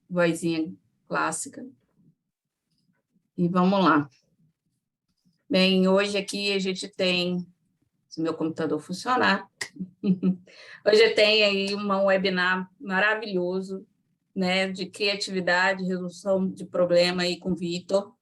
vozinha clássica. E vamos lá. Bem, hoje aqui a gente tem, se meu computador funcionar, hoje tem aí um webinar maravilhoso, né, de criatividade, resolução de problema aí com o Vitor.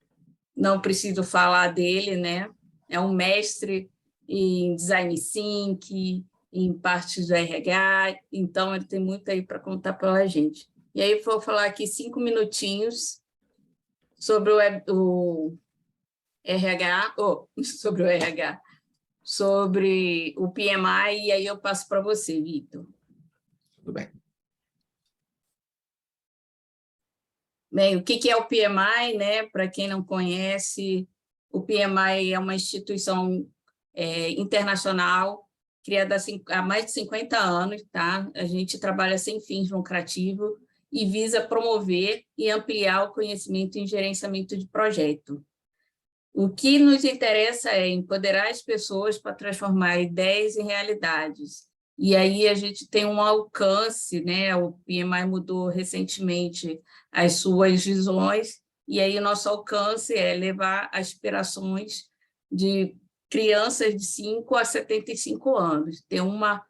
Não preciso falar dele, né? É um mestre em design thinking, em partes do RH, então ele tem muito aí para contar para a gente. E aí vou falar aqui 5 minutinhos sobre o RH, sobre o PMI, e aí eu passo para você, Vitor. Tudo bem. Bem, o que é o PMI, né? Para quem não conhece, o PMI é uma instituição internacional criada há mais de 50 anos, tá? A gente trabalha sem fins lucrativos e visa promover e ampliar o conhecimento em gerenciamento de projeto. O que nos interessa é empoderar as pessoas para transformar ideias em realidades. E aí a gente tem um alcance, né? O PMI mudou recentemente as suas visões, e aí o nosso alcance é levar aspirações de crianças de 5 a 75 anos, ter uma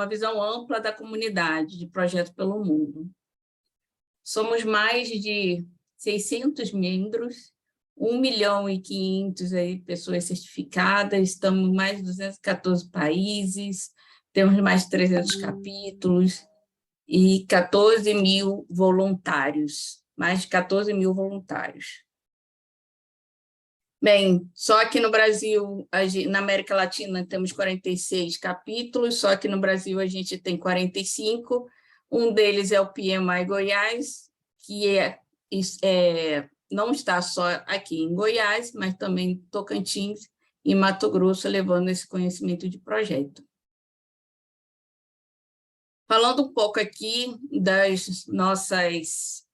visão ampla da comunidade de projeto pelo mundo. Somos mais de 600 membros, 1.500.000 aí pessoas certificadas, estamos em mais de 214 países, temos mais de 300 capítulos e 14 mil voluntários, mais de 14 mil voluntários. Bem, só aqui no Brasil, na América Latina, temos 46 capítulos, só que no Brasil a gente tem 45. Um deles é o PMI Goiás, que não está só aqui em Goiás, mas também em Tocantins e Mato Grosso, levando esse conhecimento de projeto. Falando um pouco aqui das nossas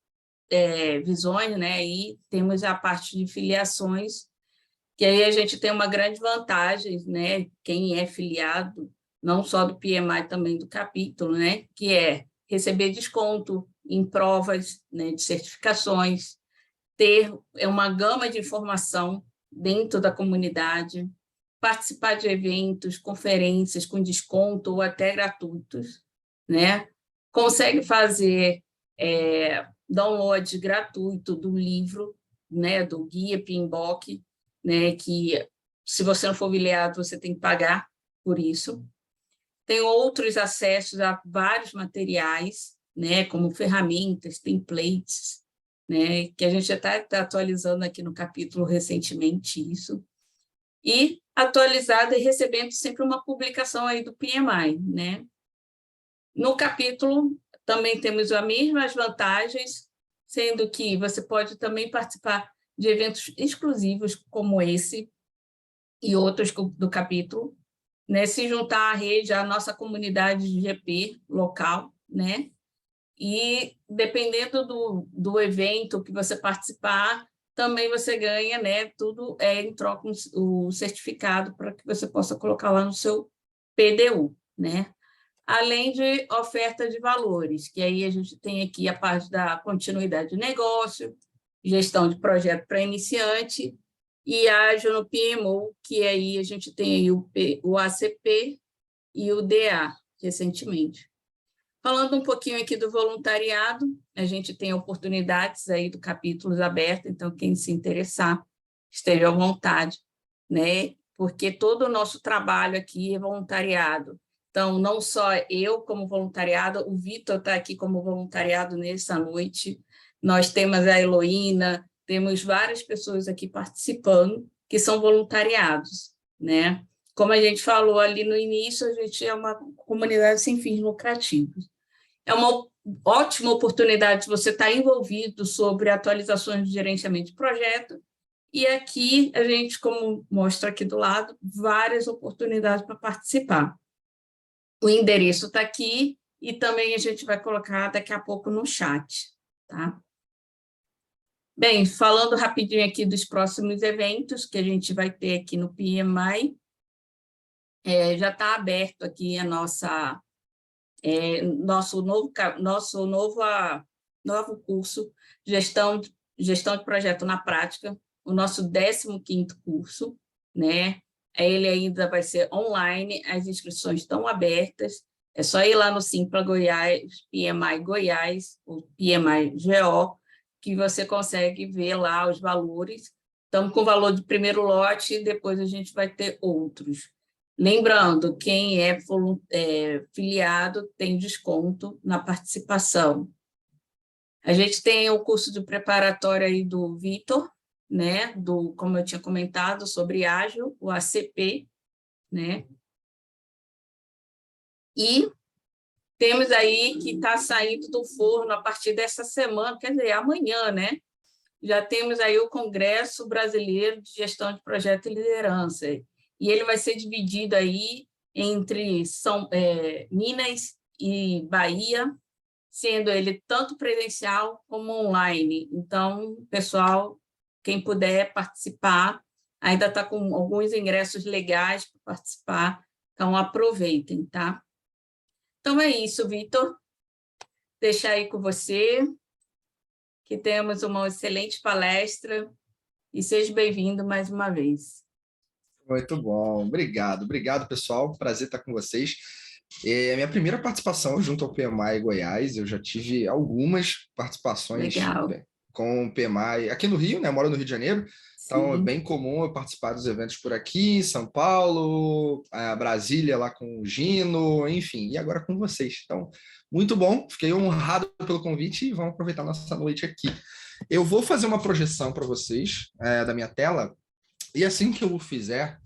visões, né? Aí temos a parte de filiações, que aí a gente tem uma grande vantagem, né? Quem é filiado, não só do PMI, também do capítulo, né? Que é receber desconto em provas, né, de certificações, ter uma gama de informação dentro da comunidade, participar de eventos, conferências com desconto ou até gratuitos, né? Consegue fazer download gratuito do livro, né, do guia PMBOK, né, que se você não for filiado, você tem que pagar por isso. Tem outros acessos a vários materiais, né, como ferramentas, templates, né, que a gente já está atualizando aqui no capítulo recentemente isso, e atualizado e recebendo sempre uma publicação aí do PMI, né? No capítulo também temos as mesmas vantagens, sendo que você pode também participar de eventos exclusivos como esse e outros do capítulo, né? Se juntar à rede, à nossa comunidade de GP local, né? E dependendo do evento que você participar, também você ganha, né? Tudo em troca o certificado para que você possa colocar lá no seu PDU, né? Além de oferta de valores, que aí a gente tem aqui a parte da continuidade de negócio, gestão de projeto para iniciante, e ágil no PMO, que aí a gente tem aí o ACP e o DA, recentemente. Falando um pouquinho aqui do voluntariado, a gente tem oportunidades aí do capítulo aberto, então quem se interessar, esteja à vontade, né? Porque todo o nosso trabalho aqui é voluntariado. Então, não só eu como voluntariado, o Vitor está aqui como voluntariado nessa noite, nós temos a Heloína, temos várias pessoas aqui participando que são voluntariados, né? Como a gente falou ali no início, a gente é uma comunidade sem fins lucrativos. É uma ótima oportunidade de você estar envolvido sobre atualizações de gerenciamento de projeto, e aqui a gente, como mostra aqui do lado, várias oportunidades para participar. O endereço está aqui e também a gente vai colocar daqui a pouco no chat, tá? Bem, falando rapidinho aqui dos próximos eventos que a gente vai ter aqui no PMI, já está aberto aqui a nossa novo curso, Gestão de Projeto na Prática, o nosso 15º curso, né? Ele ainda vai ser online, as inscrições estão abertas, é só ir lá no Simpla Goiás, PMI Goiás, ou PMI GO, que você consegue ver lá os valores. Estamos com o valor de primeiro lote e depois a gente vai ter outros. Lembrando, quem é filiado tem desconto na participação. A gente tem o curso de preparatório aí do Vitor, né? Como eu tinha comentado, sobre ágil, o ACP, né? E temos aí que está saindo do forno a partir dessa semana, quer dizer, amanhã, né? Já temos aí o Congresso Brasileiro de Gestão de Projeto e Liderança. E ele vai ser dividido aí entre Minas e Bahia, sendo ele tanto presencial como online. Então, pessoal, quem puder participar, ainda está com alguns ingressos legais para participar, então aproveitem, tá? Então é isso, Vitor. Deixar aí com você, que temos uma excelente palestra e seja bem-vindo mais uma vez. Muito bom, obrigado pessoal, prazer estar com vocês. É a minha primeira participação junto ao PMI Goiás, eu já tive algumas participações com o PMI aqui no Rio, né? Eu moro no Rio de Janeiro, então é bem comum eu participar dos eventos por aqui, São Paulo, Brasília lá com o Gino, enfim, e agora com vocês. Então, muito bom, fiquei honrado pelo convite e vamos aproveitar nossa noite aqui. Eu vou fazer uma projeção para vocês da minha tela, e assim que eu o fizer,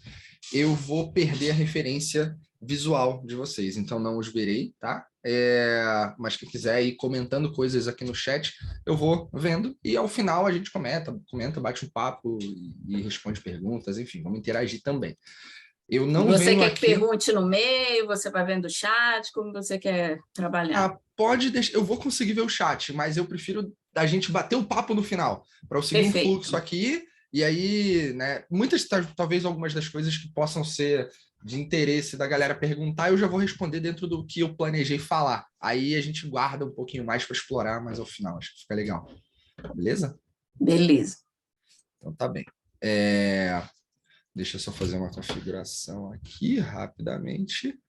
eu vou perder a referência visual de vocês, então não os verei, tá? Mas quem quiser ir comentando coisas aqui no chat, eu vou vendo e ao final a gente comenta, bate um papo e responde perguntas, enfim, vamos interagir também. Eu não você venho quer aqui... que pergunte no meio, você vai vendo o chat, como você quer trabalhar? Pode deixar, eu vou conseguir ver o chat, mas eu prefiro a gente bater o papo no final, para eu seguir um fluxo aqui. E aí, né, talvez algumas das coisas que possam ser de interesse da galera perguntar, eu já vou responder dentro do que eu planejei falar. Aí a gente guarda um pouquinho mais para explorar mais ao final, acho que fica legal. Beleza? Beleza. Então tá bem. Deixa eu só fazer uma configuração aqui rapidamente.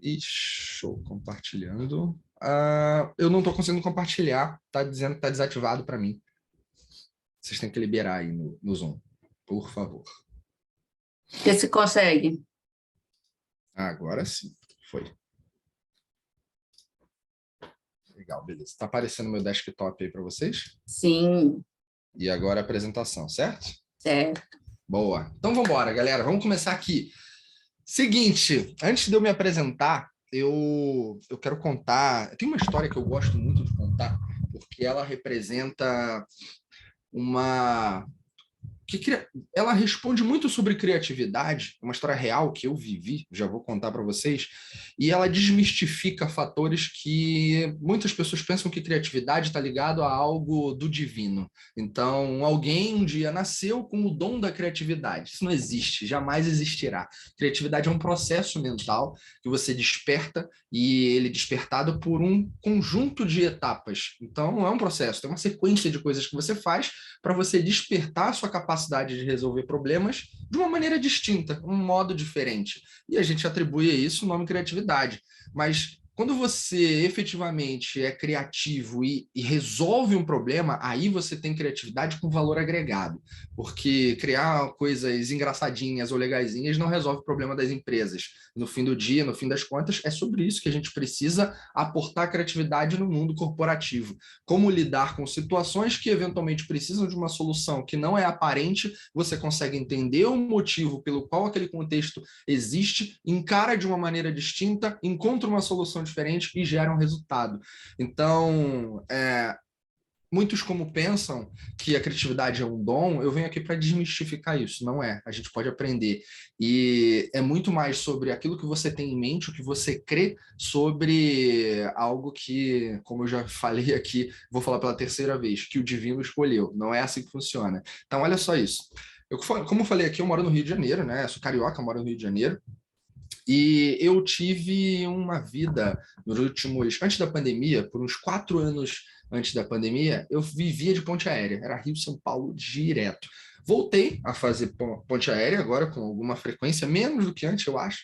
E show, compartilhando. Eu não estou conseguindo compartilhar, tá dizendo que está desativado para mim. Vocês têm que liberar aí no Zoom, por favor. Que se consegue? Agora sim, foi. Legal, beleza. Está aparecendo meu desktop aí para vocês? Sim. E agora a apresentação, certo? Certo. Boa. Então vamos embora, galera. Vamos começar aqui. Seguinte, antes de eu me apresentar, eu quero contar... Tem uma história que eu gosto muito de contar, porque ela representa ela responde muito sobre criatividade, uma história real que eu vivi, já vou contar para vocês, e ela desmistifica fatores que muitas pessoas pensam que criatividade está ligado a algo do divino. Então, alguém um dia nasceu com o dom da criatividade. Isso não existe, jamais existirá. Criatividade é um processo mental que você desperta e ele é despertado por um conjunto de etapas. Então, não é um processo, tem uma sequência de coisas que você faz para você despertar a sua capacidade de resolver problemas de uma maneira distinta, um modo diferente. E a gente atribui a isso o nome criatividade. Mas quando você efetivamente é criativo e resolve um problema, aí você tem criatividade com valor agregado. Porque criar coisas engraçadinhas ou legaisinhas não resolve o problema das empresas. No fim do dia, no fim das contas, é sobre isso que a gente precisa aportar criatividade no mundo corporativo. Como lidar com situações que eventualmente precisam de uma solução que não é aparente, você consegue entender o motivo pelo qual aquele contexto existe, encara de uma maneira distinta, encontra uma solução diferente e gera um resultado. Então, muitos como pensam que a criatividade é um dom, eu venho aqui para desmistificar isso. Não é, a gente pode aprender. E é muito mais sobre aquilo que você tem em mente, o que você crê sobre algo que, como eu já falei aqui, vou falar pela terceira vez, que o divino escolheu. Não é assim que funciona. Então, olha só isso. Como eu falei aqui, eu moro no Rio de Janeiro, né? Eu sou carioca, moro no Rio de Janeiro. E eu tive uma vida nos últimos, antes da pandemia, por uns 4 anos antes da pandemia, eu vivia de ponte aérea, era Rio-São Paulo direto. Voltei a fazer ponte aérea agora com alguma frequência, menos do que antes, eu acho,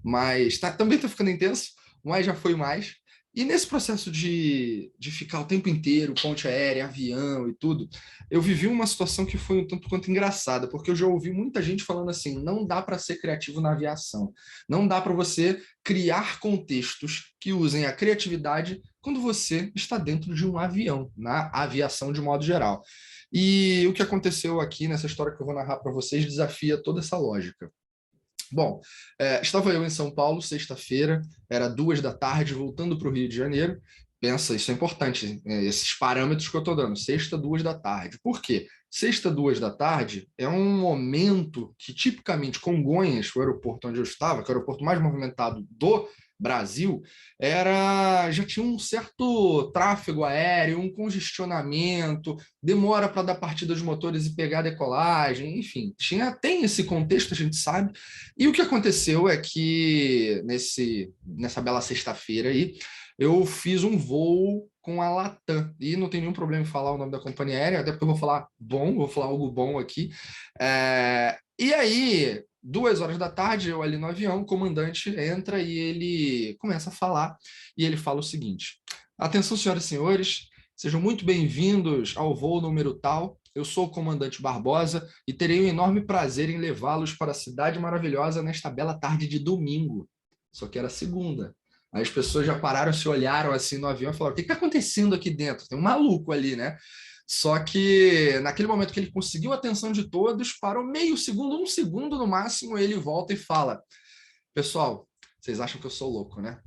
mas também está ficando intenso, mas já foi mais. E nesse processo de ficar o tempo inteiro, ponte aérea, avião e tudo, eu vivi uma situação que foi um tanto quanto engraçada, porque eu já ouvi muita gente falando assim, não dá para ser criativo na aviação. Não dá para você criar contextos que usem a criatividade quando você está dentro de um avião, na aviação de modo geral. E o que aconteceu aqui nessa história que eu vou narrar para vocês desafia toda essa lógica. Bom, estava eu em São Paulo, sexta-feira, era 2 da tarde, voltando para o Rio de Janeiro. Pensa, isso é importante, esses parâmetros que eu estou dando, sexta, 2 da tarde. Por quê? Sexta, 2 da tarde, é um momento que, tipicamente, Congonhas, o aeroporto onde eu estava, que é o aeroporto mais movimentado do Brasil, já tinha um certo tráfego aéreo, um congestionamento, demora para dar partida dos motores e pegar a decolagem, enfim, tem esse contexto, a gente sabe. E o que aconteceu é que nessa bela sexta-feira aí, eu fiz um voo com a Latam, e não tem nenhum problema em falar o nome da companhia aérea, até porque eu vou falar algo bom aqui. E aí, 2 horas da tarde, eu ali no avião, o comandante entra e ele começa a falar, e ele fala o seguinte: atenção, senhoras e senhores, sejam muito bem-vindos ao voo número tal. Eu sou o comandante Barbosa e terei um enorme prazer em levá-los para a cidade maravilhosa nesta bela tarde de domingo. Só que era segunda. Aí as pessoas já pararam, se olharam assim no avião e falaram: o que está acontecendo aqui dentro? Tem um maluco ali, né? Só que naquele momento que ele conseguiu a atenção de todos, parou meio segundo, 1 segundo no máximo, ele volta e fala: pessoal, vocês acham que eu sou louco, né?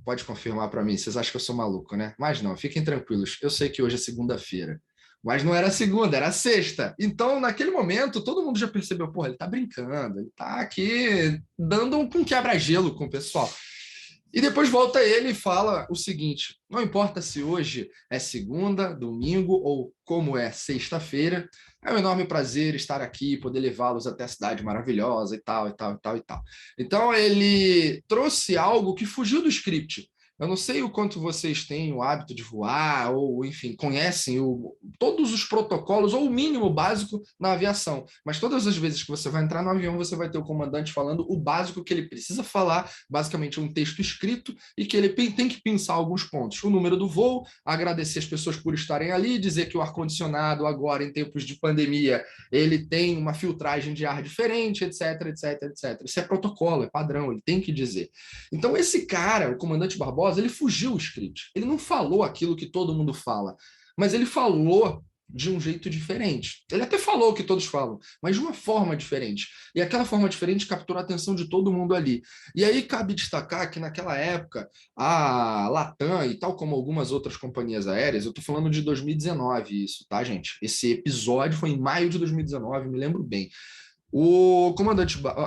Pode confirmar para mim, vocês acham que eu sou maluco, né? Mas não, fiquem tranquilos, eu sei que hoje é segunda-feira. Mas não era segunda, era sexta. Então, naquele momento, todo mundo já percebeu, porra, ele tá brincando, ele tá aqui dando um quebra-gelo com o pessoal. E depois volta ele e fala o seguinte: não importa se hoje é segunda, domingo ou como é sexta-feira, é um enorme prazer estar aqui, poder levá-los até a cidade maravilhosa e tal, e tal, e tal, e tal. Então ele trouxe algo que fugiu do script. Eu não sei o quanto vocês têm o hábito de voar, ou, enfim, conhecem todos os protocolos, ou o mínimo básico na aviação. Mas todas as vezes que você vai entrar no avião, você vai ter o comandante falando o básico que ele precisa falar, basicamente um texto escrito, e que ele tem que pensar alguns pontos. O número do voo, agradecer as pessoas por estarem ali, dizer que o ar-condicionado agora, em tempos de pandemia, ele tem uma filtragem de ar diferente, etc, etc, etc. Isso é protocolo, é padrão, ele tem que dizer. Então, esse cara, o comandante Barbosa, ele fugiu o script. Ele não falou aquilo que todo mundo fala, mas ele falou de um jeito diferente. Ele até falou o que todos falam, mas de uma forma diferente. E aquela forma diferente capturou a atenção de todo mundo ali. E aí cabe destacar que naquela época, a Latam, e tal como algumas outras companhias aéreas, eu estou falando de 2019 isso, tá, gente? Esse episódio foi em maio de 2019, me lembro bem.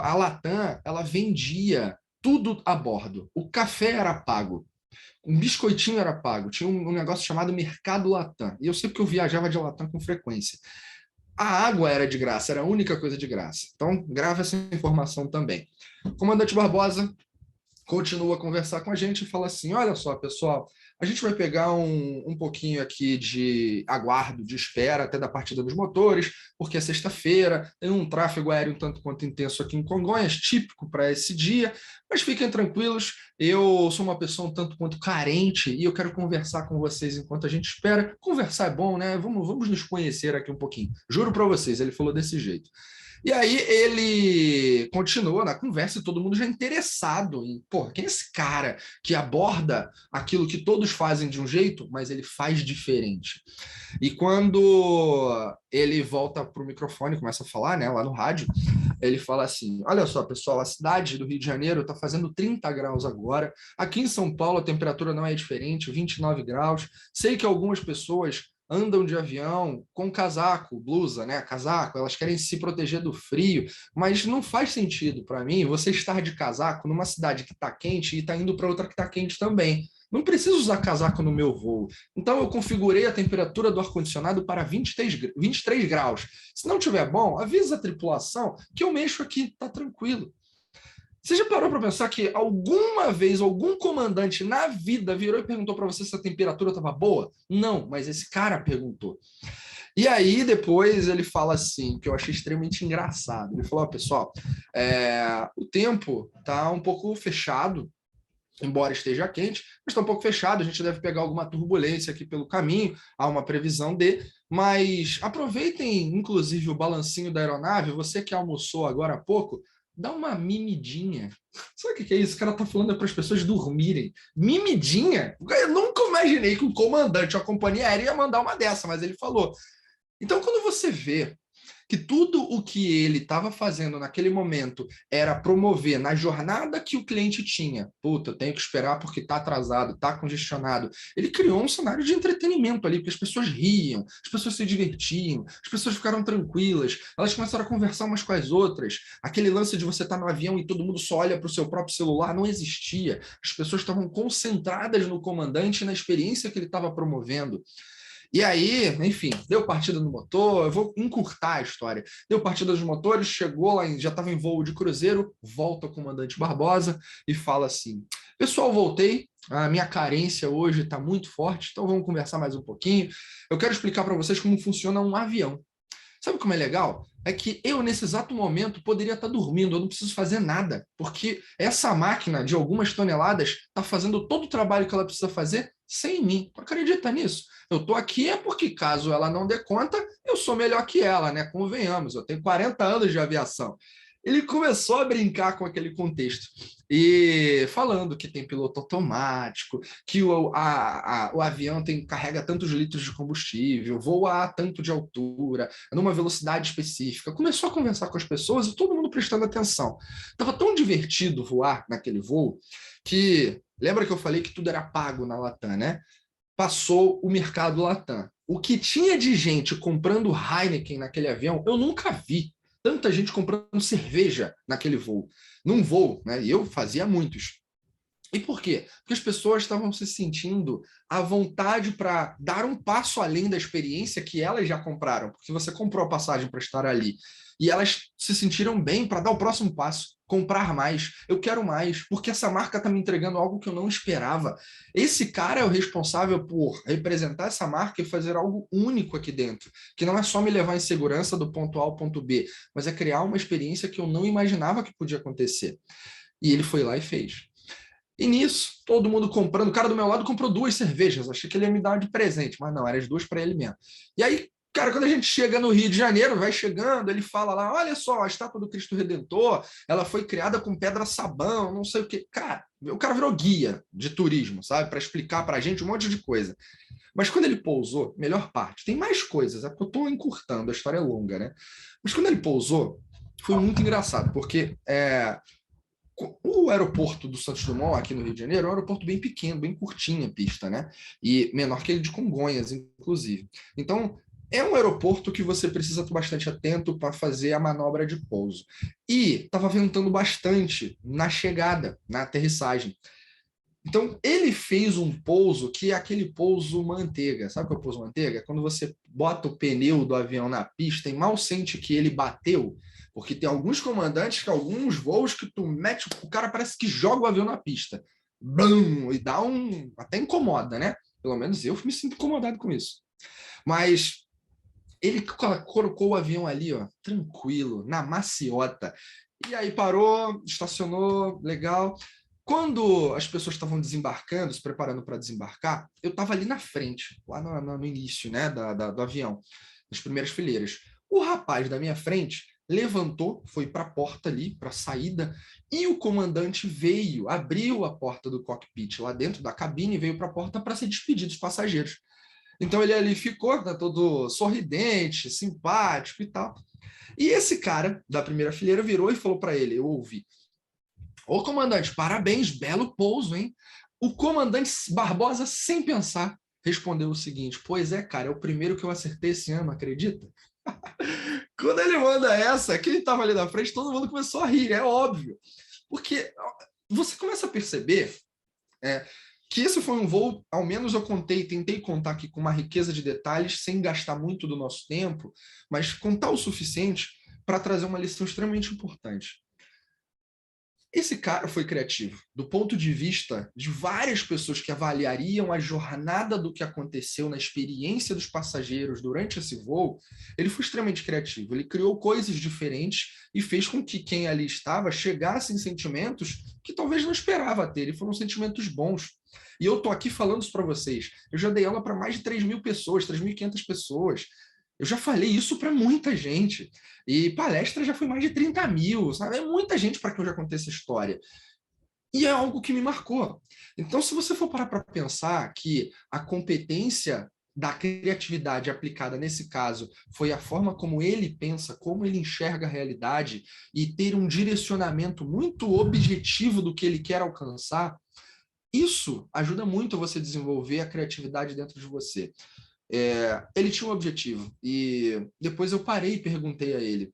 A Latam, ela vendia tudo a bordo. O café era pago, um biscoitinho era pago, tinha um negócio chamado Mercado Latam. E eu sei porque eu viajava de Latam com frequência. A água era de graça, era a única coisa de graça. Então, grava essa informação também. Comandante Barbosa continua a conversar com a gente e fala assim: olha só, pessoal, a gente vai pegar um pouquinho aqui de aguardo, de espera até da partida dos motores, porque é sexta-feira, tem um tráfego aéreo um tanto quanto intenso aqui em Congonhas, típico para esse dia, mas fiquem tranquilos, eu sou uma pessoa um tanto quanto carente e eu quero conversar com vocês enquanto a gente espera. Conversar é bom, né? Vamos nos conhecer aqui um pouquinho. Juro para vocês, ele falou desse jeito. E aí ele continua na conversa e todo mundo já interessado em, pô, quem é esse cara que aborda aquilo que todos fazem de um jeito, mas ele faz diferente. E quando ele volta para o microfone, começa a falar, né, lá no rádio, ele fala assim: olha só, pessoal, a cidade do Rio de Janeiro está fazendo 30 graus agora. Aqui em São Paulo a temperatura não é diferente, 29 graus. Sei que algumas pessoas andam de avião com casaco, blusa, né? Casaco, elas querem se proteger do frio, mas não faz sentido para mim você estar de casaco numa cidade que está quente e está indo para outra que está quente também. Não preciso usar casaco no meu voo. Então eu configurei a temperatura do ar-condicionado para 23 graus. Se não tiver bom, avisa a tripulação que eu mexo aqui, tá tranquilo. Você já parou para pensar que alguma vez algum comandante na vida virou e perguntou para você se a temperatura estava boa? Não, mas esse cara perguntou. E aí depois ele fala assim, que eu achei extremamente engraçado. Ele falou, pessoal, o tempo está um pouco fechado, embora esteja quente, mas está um pouco fechado, a gente deve pegar alguma turbulência aqui pelo caminho, há uma previsão mas aproveitem, inclusive, o balancinho da aeronave, você que almoçou agora há pouco, dá uma mimidinha. Sabe o que é isso? O cara tá falando para as pessoas dormirem. Mimidinha? Eu nunca imaginei que um comandante, uma companhia aérea ia mandar uma dessa, mas ele falou. Então, quando você vê que tudo o que ele estava fazendo naquele momento era promover na jornada que o cliente tinha, puta, eu tenho que esperar porque está atrasado, está congestionado. Ele criou um cenário de entretenimento ali, porque as pessoas riam, as pessoas se divertiam, as pessoas ficaram tranquilas, elas começaram a conversar umas com as outras. Aquele lance de você estar no avião e todo mundo só olha para o seu próprio celular não existia. As pessoas estavam concentradas no comandante e na experiência que ele estava promovendo. E aí, enfim, deu partida no motor, eu vou encurtar a história. Deu partida dos motores, chegou lá, já estava em voo de cruzeiro, volta o comandante Barbosa e fala assim, pessoal, voltei, a minha carência hoje está muito forte, então vamos conversar mais um pouquinho. Eu quero explicar para vocês como funciona um avião. Sabe como é legal? É que eu, nesse exato momento, poderia estar dormindo, eu não preciso fazer nada, porque essa máquina de algumas toneladas está fazendo todo o trabalho que ela precisa fazer sem mim. Acredita nisso? Eu estou aqui é porque, caso ela não dê conta, eu sou melhor que ela, né? Convenhamos, eu tenho 40 anos de aviação. Ele começou a brincar com aquele contexto e falando que tem piloto automático, que o avião carrega tantos litros de combustível, voa a tanto de altura, numa velocidade específica. Começou a conversar com as pessoas e todo mundo prestando atenção. Estava tão divertido voar naquele voo que, lembra que eu falei que tudo era pago na Latam, né? Passou o mercado Latam. O que tinha de gente comprando Heineken naquele avião, eu nunca vi tanta gente comprando cerveja naquele voo. Num voo, né? E eu fazia muitos. E por quê? Porque as pessoas estavam se sentindo à vontade para dar um passo além da experiência que elas já compraram, porque você comprou a passagem para estar ali. E elas se sentiram bem para dar o próximo passo, comprar mais. Eu quero mais, porque essa marca está me entregando algo que eu não esperava. Esse cara é o responsável por representar essa marca e fazer algo único aqui dentro, que não é só me levar em segurança do ponto A ao ponto B, mas é criar uma experiência que eu não imaginava que podia acontecer. E ele foi lá e fez. E nisso, todo mundo comprando. O cara do meu lado comprou 2 cervejas. Achei que ele ia me dar de presente, mas não, eram as 2 para ele mesmo. E aí, cara, quando a gente chega no Rio de Janeiro, vai chegando, ele fala lá: olha só, a estátua do Cristo Redentor, ela foi criada com pedra-sabão, não sei o quê. Cara, o cara virou guia de turismo, sabe? Para explicar para a gente um monte de coisa. Mas quando ele pousou, melhor parte, tem mais coisas, é porque eu estou encurtando, a história é longa, né? Mas quando ele pousou, foi muito engraçado, porque o aeroporto do Santos Dumont, aqui no Rio de Janeiro, é um aeroporto bem pequeno, bem curtinho a pista, né? E menor que ele de Congonhas, inclusive. Então, é um aeroporto que você precisa estar bastante atento para fazer a manobra de pouso. E estava ventando bastante na chegada, na aterrissagem. Então, ele fez um pouso que é aquele pouso manteiga. Sabe o que é o pouso manteiga? Quando você bota o pneu do avião na pista e mal sente que ele bateu, porque tem alguns comandantes, que alguns voos que tu mete, o cara parece que joga o avião na pista. Blum, e dá um... até incomoda, né? Pelo menos eu me sinto incomodado com isso. Mas ele colocou o avião ali, ó, tranquilo, na maciota. E aí parou, estacionou, legal. Quando as pessoas estavam desembarcando, se preparando para desembarcar, eu estava ali na frente, lá no início, né, do avião, nas primeiras fileiras. O rapaz da minha frente levantou, foi para a porta ali, para a saída, e o comandante veio, abriu a porta do cockpit lá dentro da cabine e veio para a porta para se despedir dos passageiros. Então ele ali ficou, né, todo sorridente, simpático e tal. E esse cara da primeira fileira virou e falou para ele, eu ouvi: ô comandante, parabéns, belo pouso, hein? O comandante Barbosa, sem pensar, respondeu o seguinte: pois é, cara, é o primeiro que eu acertei esse ano, acredita? Quando ele manda essa, quem estava ali na frente, todo mundo começou a rir, é óbvio. Porque você começa a perceber que esse foi um voo, ao menos eu tentei contar aqui com uma riqueza de detalhes, sem gastar muito do nosso tempo, mas contar o suficiente para trazer uma lição extremamente importante. Esse cara foi criativo, do ponto de vista de várias pessoas que avaliariam a jornada do que aconteceu na experiência dos passageiros durante esse voo. Ele foi extremamente criativo, ele criou coisas diferentes e fez com que quem ali estava chegasse em sentimentos que talvez não esperava ter, e foram sentimentos bons. E eu estou aqui falando isso para vocês. Eu já dei aula para mais de 3.000 pessoas, 3.500 pessoas. Eu já falei isso para muita gente. E palestra já foi mais de 30.000, sabe? É muita gente para que eu já contei essa história. E é algo que me marcou. Então, se você for parar para pensar que a competência da criatividade aplicada nesse caso foi a forma como ele pensa, como ele enxerga a realidade e ter um direcionamento muito objetivo do que ele quer alcançar, isso ajuda muito você a desenvolver a criatividade dentro de você. Ele tinha um objetivo e depois eu parei e perguntei a ele,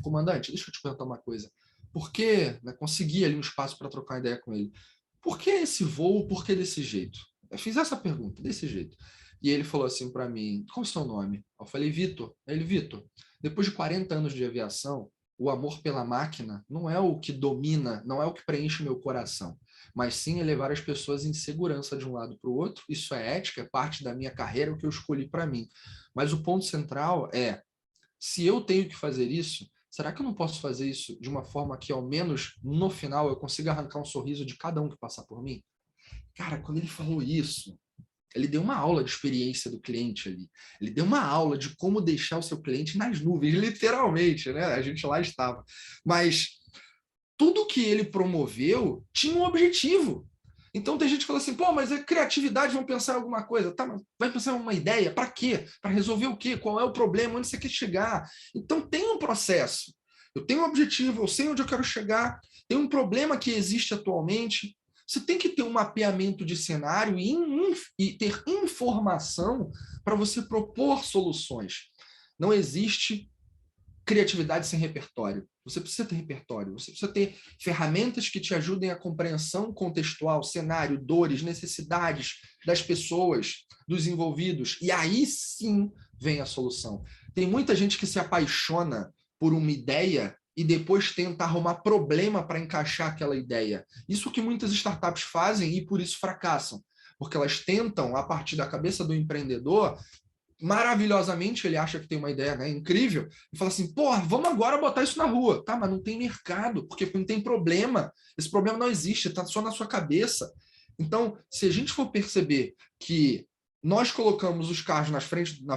comandante, deixa eu te perguntar uma coisa, por que, né, consegui ali um espaço para trocar ideia com ele, por que esse voo, por que desse jeito? Eu fiz essa pergunta, desse jeito. E ele falou assim para mim, qual é o seu nome? Eu falei, Vitor. Ele, Vitor, depois de 40 anos de aviação, o amor pela máquina não é o que domina, não é o que preenche meu coração, mas sim elevar as pessoas em segurança de um lado para o outro. Isso é ética, é parte da minha carreira, o que eu escolhi para mim. Mas o ponto central é, se eu tenho que fazer isso, será que eu não posso fazer isso de uma forma que, ao menos no final, eu consiga arrancar um sorriso de cada um que passar por mim? Cara, quando ele falou isso, ele deu uma aula de experiência do cliente ali. Ele deu uma aula de como deixar o seu cliente nas nuvens, literalmente, né? A gente lá estava. Mas tudo que ele promoveu tinha um objetivo. Então tem gente que fala assim, pô, mas é criatividade, vão pensar em alguma coisa. Tá, mas vai pensar em uma ideia, para quê? Para resolver o quê? Qual é o problema? Onde você quer chegar? Então tem um processo. Eu tenho um objetivo, eu sei onde eu quero chegar, tem um problema que existe atualmente. Você tem que ter um mapeamento de cenário e ter informação para você propor soluções. Não existe criatividade sem repertório. Você precisa ter repertório, você precisa ter ferramentas que te ajudem a compreensão contextual, cenário, dores, necessidades das pessoas, dos envolvidos, e aí sim vem a solução. Tem muita gente que se apaixona por uma ideia e depois tenta arrumar problema para encaixar aquela ideia. Isso que muitas startups fazem e por isso fracassam, porque elas tentam, a partir da cabeça do empreendedor, maravilhosamente ele acha que tem uma ideia, né, incrível, e fala assim, pô, vamos agora botar isso na rua. Tá, mas não tem mercado, porque não tem problema. Esse problema não existe, está só na sua cabeça. Então, se a gente for perceber que nós colocamos os carros na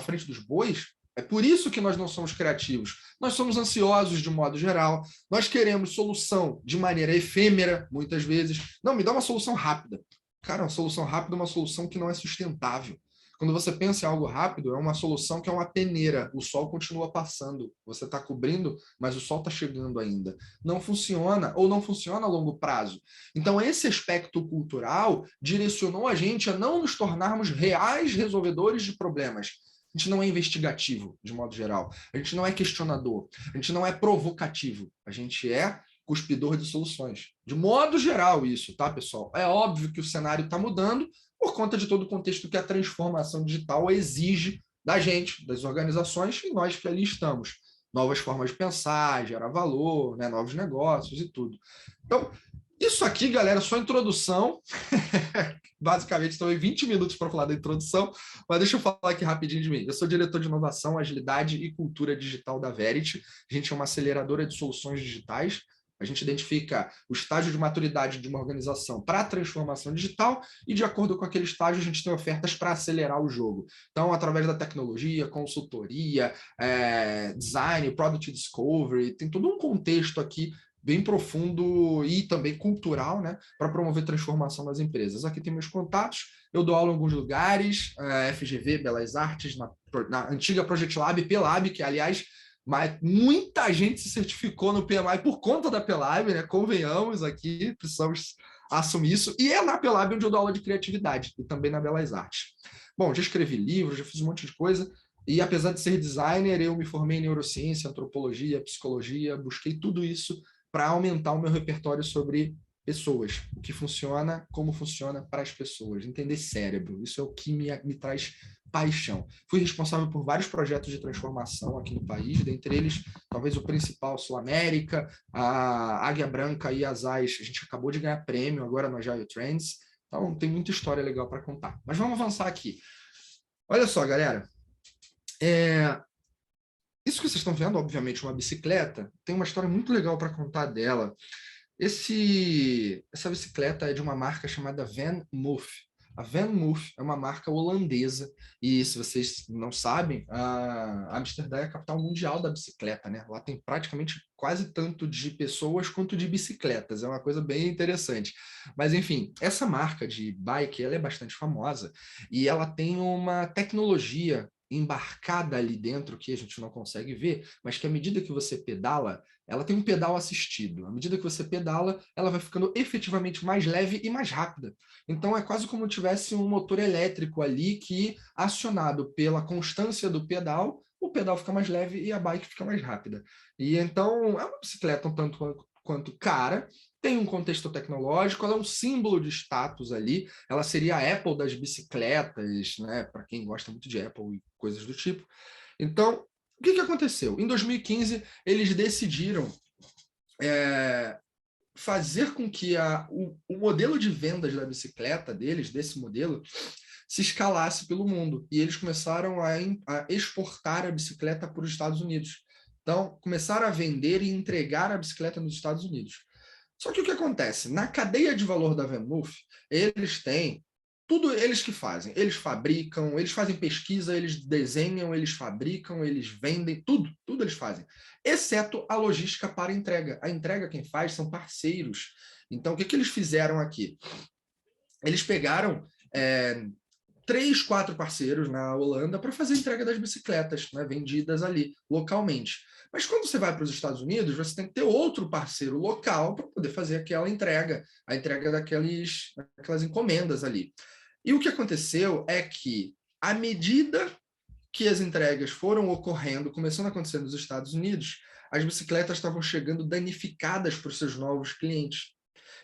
frente dos bois, é por isso que nós não somos criativos. Nós somos ansiosos de modo geral, nós queremos solução de maneira efêmera, muitas vezes. Não, me dá uma solução rápida. Cara, uma solução rápida é uma solução que não é sustentável. Quando você pensa em algo rápido, é uma solução que é uma peneira. O sol continua passando. Você está cobrindo, mas o sol está chegando ainda. Não funciona, ou não funciona a longo prazo. Então, esse aspecto cultural direcionou a gente a não nos tornarmos reais resolvedores de problemas. A gente não é investigativo, de modo geral. A gente não é questionador. A gente não é provocativo. A gente é cuspidor de soluções. De modo geral, isso, tá, pessoal? É óbvio que o cenário está mudando, por conta de todo o contexto que a transformação digital exige da gente, das organizações e nós que ali estamos. Novas formas de pensar, gerar valor, né, novos negócios e tudo. Então, isso aqui, galera, só introdução. Basicamente, estou em 20 minutos para falar da introdução, mas deixa eu falar aqui rapidinho de mim. Eu sou diretor de inovação, agilidade e cultura digital da Verity. A gente é uma aceleradora de soluções digitais. A gente identifica o estágio de maturidade de uma organização para a transformação digital e, de acordo com aquele estágio, a gente tem ofertas para acelerar o jogo. Então, através da tecnologia, consultoria, design, product discovery, tem todo um contexto aqui bem profundo e também cultural, né, para promover transformação nas empresas. Aqui tem meus contatos, eu dou aula em alguns lugares, FGV, Belas Artes, na antiga Project Lab, PLab, que, aliás, mas muita gente se certificou no PMI por conta da PLab, né? Convenhamos aqui, precisamos assumir isso. E é na PLab onde eu dou aula de criatividade e também na Belas Artes. Bom, já escrevi livros, já fiz um monte de coisa. E apesar de ser designer, eu me formei em neurociência, antropologia, psicologia, busquei tudo isso para aumentar o meu repertório sobre pessoas, o que funciona, como funciona para as pessoas, entender cérebro. Isso é o que me traz paixão. Fui responsável por vários projetos de transformação aqui no país, dentre eles, talvez o principal, Sul América, a Águia Branca e as AIS, a gente acabou de ganhar prêmio agora no Agile Trends, então tem muita história legal para contar. Mas vamos avançar aqui. Olha só, galera, isso que vocês estão vendo, obviamente, uma bicicleta, tem uma história muito legal para contar dela. Essa bicicleta é de uma marca chamada VanMoof. A VanMoof é uma marca holandesa e, se vocês não sabem, a Amsterdã é a capital mundial da bicicleta, né? Lá tem praticamente quase tanto de pessoas quanto de bicicletas. É uma coisa bem interessante. Mas, enfim, essa marca de bike, ela é bastante famosa e ela tem uma tecnologia embarcada ali dentro que a gente não consegue ver, mas que à medida que você pedala, ela tem um pedal assistido. À medida que você pedala, ela vai ficando efetivamente mais leve e mais rápida. Então é quase como tivesse um motor elétrico ali que, acionado pela constância do pedal, o pedal fica mais leve e a bike fica mais rápida. E então é uma bicicleta um tanto quanto cara, tem um contexto tecnológico, ela é um símbolo de status ali, ela seria a Apple das bicicletas, né? Para quem gosta muito de Apple e coisas do tipo. Então, o que aconteceu? Em 2015, eles decidiram fazer com que o modelo de vendas da bicicleta deles, desse modelo, se escalasse pelo mundo. E eles começaram a exportar a bicicleta para os Estados Unidos. Então, começaram a vender e entregar a bicicleta nos Estados Unidos. Só que o que acontece? Na cadeia de valor da VanMoof, eles têm tudo eles que fazem. Eles fabricam, eles fazem pesquisa, eles desenham, eles fabricam, eles vendem, tudo eles fazem. Exceto a logística para a entrega. A entrega quem faz são parceiros. Então, o que eles fizeram aqui? Eles pegaram 3, 4 parceiros na Holanda para fazer a entrega das bicicletas, né, vendidas ali, localmente. Mas quando você vai para os Estados Unidos, você tem que ter outro parceiro local para poder fazer aquela entrega, a entrega daquelas encomendas ali. E o que aconteceu é que, à medida que as entregas foram ocorrendo, começando a acontecer nos Estados Unidos, as bicicletas estavam chegando danificadas para os seus novos clientes.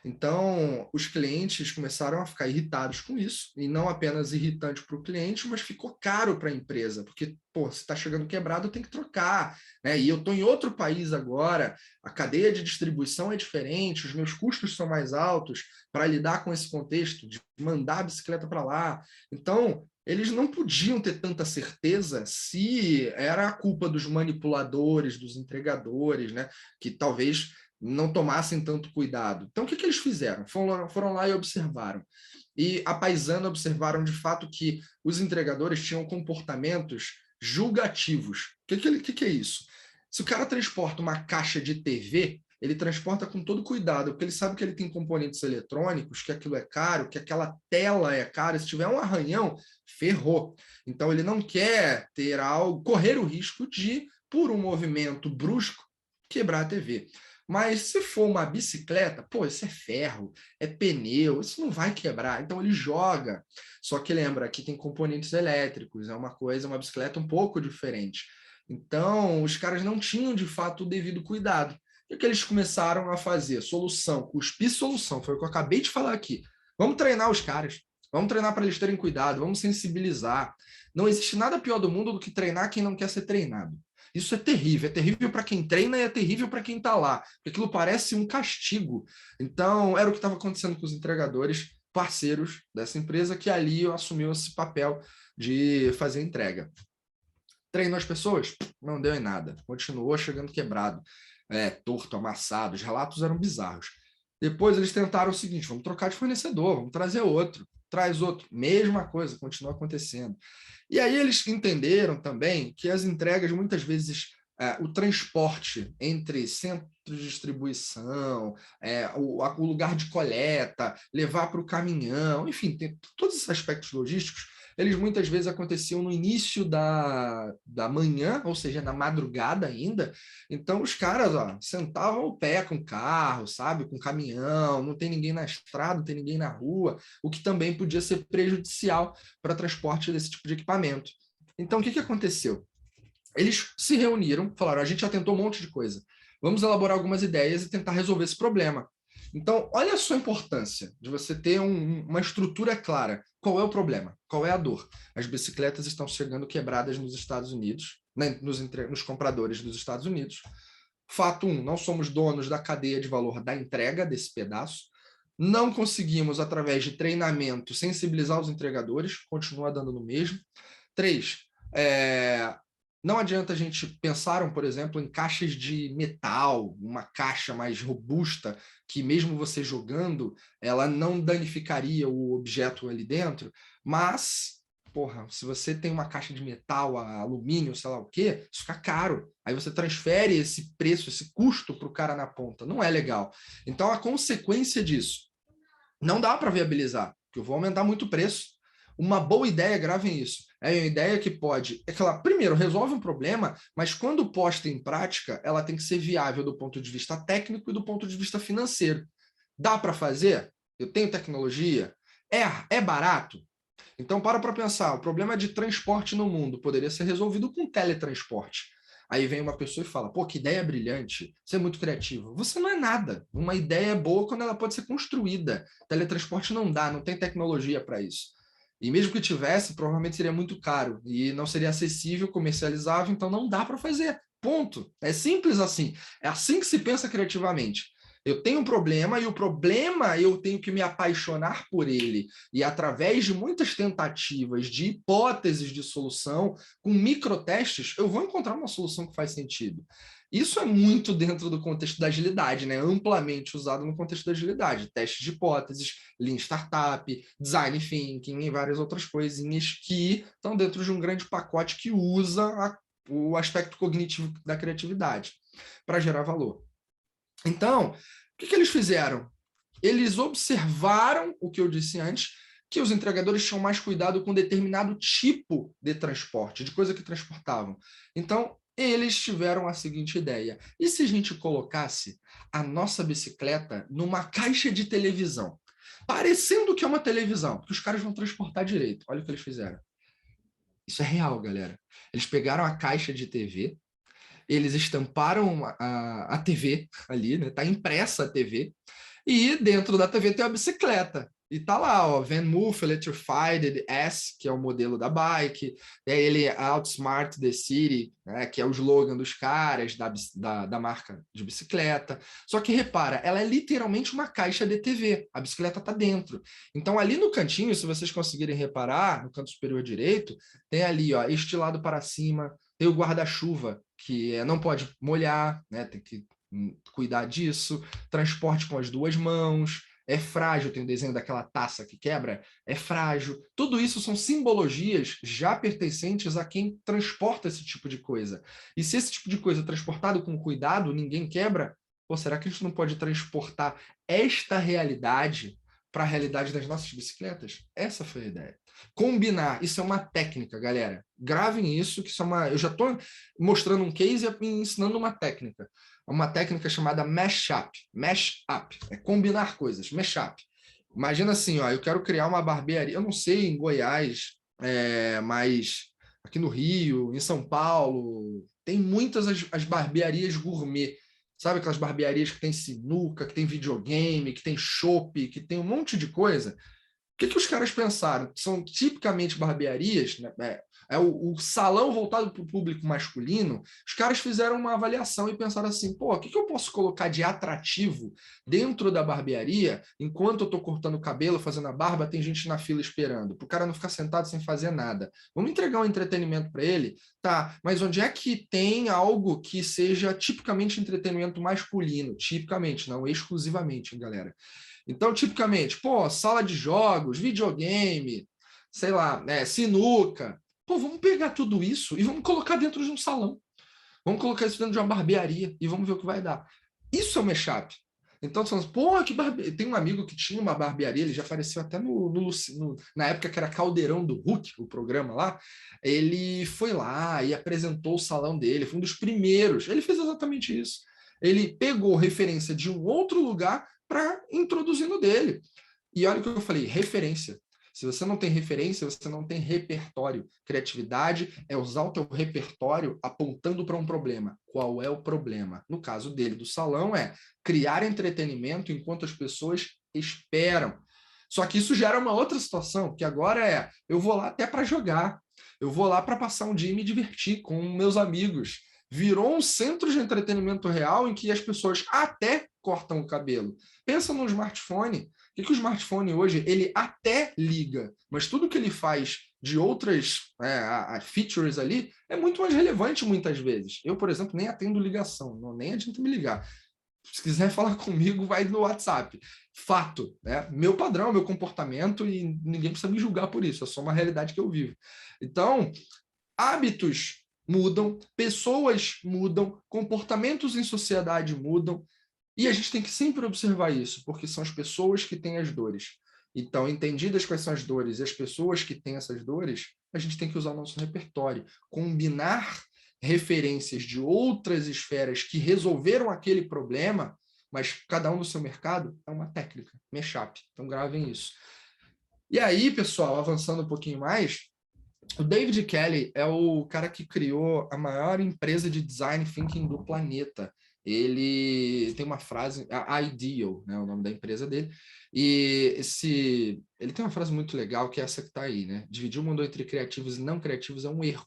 Então, os clientes começaram a ficar irritados com isso, e não apenas irritante para o cliente, mas ficou caro para a empresa, porque, pô, se está chegando quebrado, tem que trocar, né? E eu estou em outro país agora, a cadeia de distribuição é diferente, os meus custos são mais altos para lidar com esse contexto de mandar a bicicleta para lá. Então, eles não podiam ter tanta certeza se era a culpa dos manipuladores, dos entregadores, né? Que talvez não tomassem tanto cuidado. Então, o que eles fizeram? Foram lá e observaram. E a Paisana observaram, de fato, que os entregadores tinham comportamentos julgativos. O que é isso? Se o cara transporta uma caixa de TV, ele transporta com todo cuidado, porque ele sabe que ele tem componentes eletrônicos, que aquilo é caro, que aquela tela é cara. Se tiver um arranhão, ferrou. Então, ele não quer ter correr o risco de, por um movimento brusco, quebrar a TV. Mas se for uma bicicleta, pô, isso é ferro, é pneu, isso não vai quebrar. Então ele joga. Só que lembra, aqui tem componentes elétricos, é uma bicicleta um pouco diferente. Então os caras não tinham de fato o devido cuidado. O que eles começaram a fazer? Solução, cuspir solução, foi o que eu acabei de falar aqui. Vamos treinar os caras, vamos treinar para eles terem cuidado, vamos sensibilizar. Não existe nada pior do mundo do que treinar quem não quer ser treinado. Isso é terrível para quem treina e é terrível para quem está lá, porque aquilo parece um castigo. Então, era o que estava acontecendo com os entregadores, parceiros dessa empresa, que ali assumiu esse papel de fazer entrega. Treinou as pessoas? Não deu em nada. Continuou chegando quebrado, torto, amassado. Os relatos eram bizarros. Depois eles tentaram o seguinte, vamos trocar de fornecedor, vamos trazer outro. Traz outro. Mesma coisa, continua acontecendo. E aí eles entenderam também que as entregas, muitas vezes, o transporte entre centros de distribuição, o lugar de coleta, levar para o caminhão, enfim, tem todos esses aspectos logísticos, eles muitas vezes aconteciam no início da manhã, ou seja, na madrugada ainda. Então os caras sentavam o pé com o carro, sabe, com o caminhão, não tem ninguém na estrada, não tem ninguém na rua, o que também podia ser prejudicial para transporte desse tipo de equipamento. Então o que aconteceu? Eles se reuniram, falaram, a gente já tentou um monte de coisa, vamos elaborar algumas ideias e tentar resolver esse problema. Então, olha a sua importância de você ter uma estrutura clara. Qual é o problema? Qual é a dor? As bicicletas estão chegando quebradas nos Estados Unidos, né, nos compradores dos Estados Unidos. Fato 1, não somos donos da cadeia de valor da entrega desse pedaço. Não conseguimos, através de treinamento, sensibilizar os entregadores, continua dando no mesmo. 3, não adianta a gente pensar, por exemplo, em caixas de metal, uma caixa mais robusta, que mesmo você jogando, ela não danificaria o objeto ali dentro, mas, porra, se você tem uma caixa de metal, alumínio, sei lá o quê, isso fica caro. Aí você transfere esse preço, esse custo para o cara na ponta. Não é legal. Então, a consequência disso, não dá para viabilizar, porque eu vou aumentar muito o preço. Uma boa ideia, gravem isso, é uma ideia que pode, é que ela, primeiro, resolve um problema, mas quando posta em prática, ela tem que ser viável do ponto de vista técnico e do ponto de vista financeiro. Dá para fazer? Eu tenho tecnologia? É barato? Então, para pensar, o problema de transporte no mundo poderia ser resolvido com teletransporte. Aí vem uma pessoa e fala, pô, que ideia brilhante, você é muito criativo. Você não é nada. Uma ideia é boa quando ela pode ser construída. Teletransporte não dá, não tem tecnologia para isso. E mesmo que tivesse, provavelmente seria muito caro e não seria acessível, comercializável, então não dá para fazer. Ponto. É simples assim. É assim que se pensa criativamente. Eu tenho um problema e o problema eu tenho que me apaixonar por ele. E através de muitas tentativas, de hipóteses de solução, com microtestes, eu vou encontrar uma solução que faz sentido. Isso é muito dentro do contexto da agilidade, né? Amplamente usado no contexto da agilidade. Testes de hipóteses, Lean Startup, Design Thinking e várias outras coisinhas que estão dentro de um grande pacote que usa o aspecto cognitivo da criatividade para gerar valor. Então, o que eles fizeram? Eles observaram o que eu disse antes, que os entregadores tinham mais cuidado com determinado tipo de transporte, de coisa que transportavam. Então, eles tiveram a seguinte ideia: e se a gente colocasse a nossa bicicleta numa caixa de televisão, parecendo que é uma televisão, que os caras vão transportar direito? Olha o que eles fizeram. Isso é real, galera. Eles pegaram a caixa de TV, eles estamparam a TV ali, né? Tá impressa a TV, e dentro da TV tem a bicicleta. E tá lá, ó, VanMoof Electrified S, que é o modelo da bike, e aí ele Outsmart the City, né, que é o slogan dos caras, da marca de bicicleta. Só que repara, ela é literalmente uma caixa de TV, a bicicleta tá dentro. Então ali no cantinho, se vocês conseguirem reparar, no canto superior direito, tem ali, ó, estilado para cima, tem o guarda-chuva, que não pode molhar, né, tem que cuidar disso, transporte com as duas mãos, é frágil, tem o desenho daquela taça que quebra, é frágil. Tudo isso são simbologias já pertencentes a quem transporta esse tipo de coisa. E se esse tipo de coisa é transportado com cuidado, ninguém quebra, pô, será que a gente não pode transportar esta realidade para a realidade das nossas bicicletas? Essa foi a ideia. Combinar, isso é uma técnica, galera. Gravem isso, que isso é uma... Eu já estou mostrando um case e ensinando uma técnica. Uma técnica chamada mashup. Mashup é combinar coisas, mashup. Imagina assim, ó, eu quero criar uma barbearia, eu não sei em Goiás, mas aqui no Rio, em São Paulo, tem muitas as barbearias gourmet. Sabe aquelas barbearias que tem sinuca, que tem videogame, que tem chopp, que tem um monte de coisa? O que os caras pensaram? São tipicamente barbearias, né? O salão voltado para o público masculino. Os caras fizeram uma avaliação e pensaram assim, pô, o que eu posso colocar de atrativo dentro da barbearia enquanto eu estou cortando o cabelo, fazendo a barba, tem gente na fila esperando, para o cara não ficar sentado sem fazer nada. Vamos entregar um entretenimento para ele? Tá, mas onde é que tem algo que seja tipicamente entretenimento masculino? Tipicamente, não exclusivamente, hein, galera? Então, tipicamente, pô, sala de jogos, videogame, sei lá, sinuca. Pô, vamos pegar tudo isso e vamos colocar dentro de um salão. Vamos colocar isso dentro de uma barbearia e vamos ver o que vai dar. Isso é o mashup. Então, pô, que barbearia. Tem um amigo que tinha uma barbearia, ele já apareceu até na época que era Caldeirão do Hulk, o programa lá. Ele foi lá e apresentou o salão dele, foi um dos primeiros. Ele fez exatamente isso. Ele pegou referência de um outro lugar para introduzir no dele. E olha o que eu falei, referência. Se você não tem referência, você não tem repertório. Criatividade é usar o teu repertório apontando para um problema. Qual é o problema? No caso dele, do salão, é criar entretenimento enquanto as pessoas esperam. Só que isso gera uma outra situação, que agora é, eu vou lá até para jogar, eu vou lá para passar um dia e me divertir com meus amigos. Virou um centro de entretenimento real em que as pessoas até cortam o cabelo. Pensa no smartphone. O que o smartphone hoje, ele até liga, mas tudo que ele faz de outras features ali é muito mais relevante muitas vezes. Eu, por exemplo, nem atendo ligação, nem adianta me ligar. Se quiser falar comigo, vai no WhatsApp. Fato, né? Meu padrão, meu comportamento, e ninguém precisa me julgar por isso, é só uma realidade que eu vivo. Então, hábitos mudam, pessoas mudam, comportamentos em sociedade mudam, e a gente tem que sempre observar isso, porque são as pessoas que têm as dores. Então, entendidas quais são as dores e as pessoas que têm essas dores, a gente tem que usar o nosso repertório, combinar referências de outras esferas que resolveram aquele problema, mas cada um no seu mercado, é uma técnica, mashup. Então, gravem isso. E aí, pessoal, avançando um pouquinho mais, o David Kelly é o cara que criou a maior empresa de design thinking do planeta. Ele tem uma frase, a Ideal, né, o nome da empresa dele, e ele tem uma frase muito legal, que é essa que está aí, né? Dividir o mundo entre criativos e não criativos é um erro.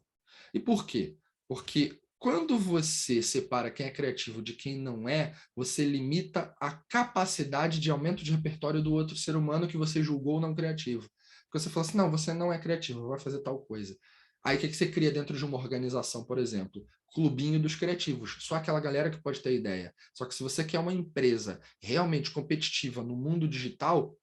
E por quê? Porque quando você separa quem é criativo de quem não é, você limita a capacidade de aumento de repertório do outro ser humano que você julgou não criativo. Porque você fala assim, não, você não é criativo, vai fazer tal coisa. Aí o que você cria dentro de uma organização, por exemplo? Clubinho dos criativos. Só aquela galera que pode ter ideia. Só que se você quer uma empresa realmente competitiva no mundo digital,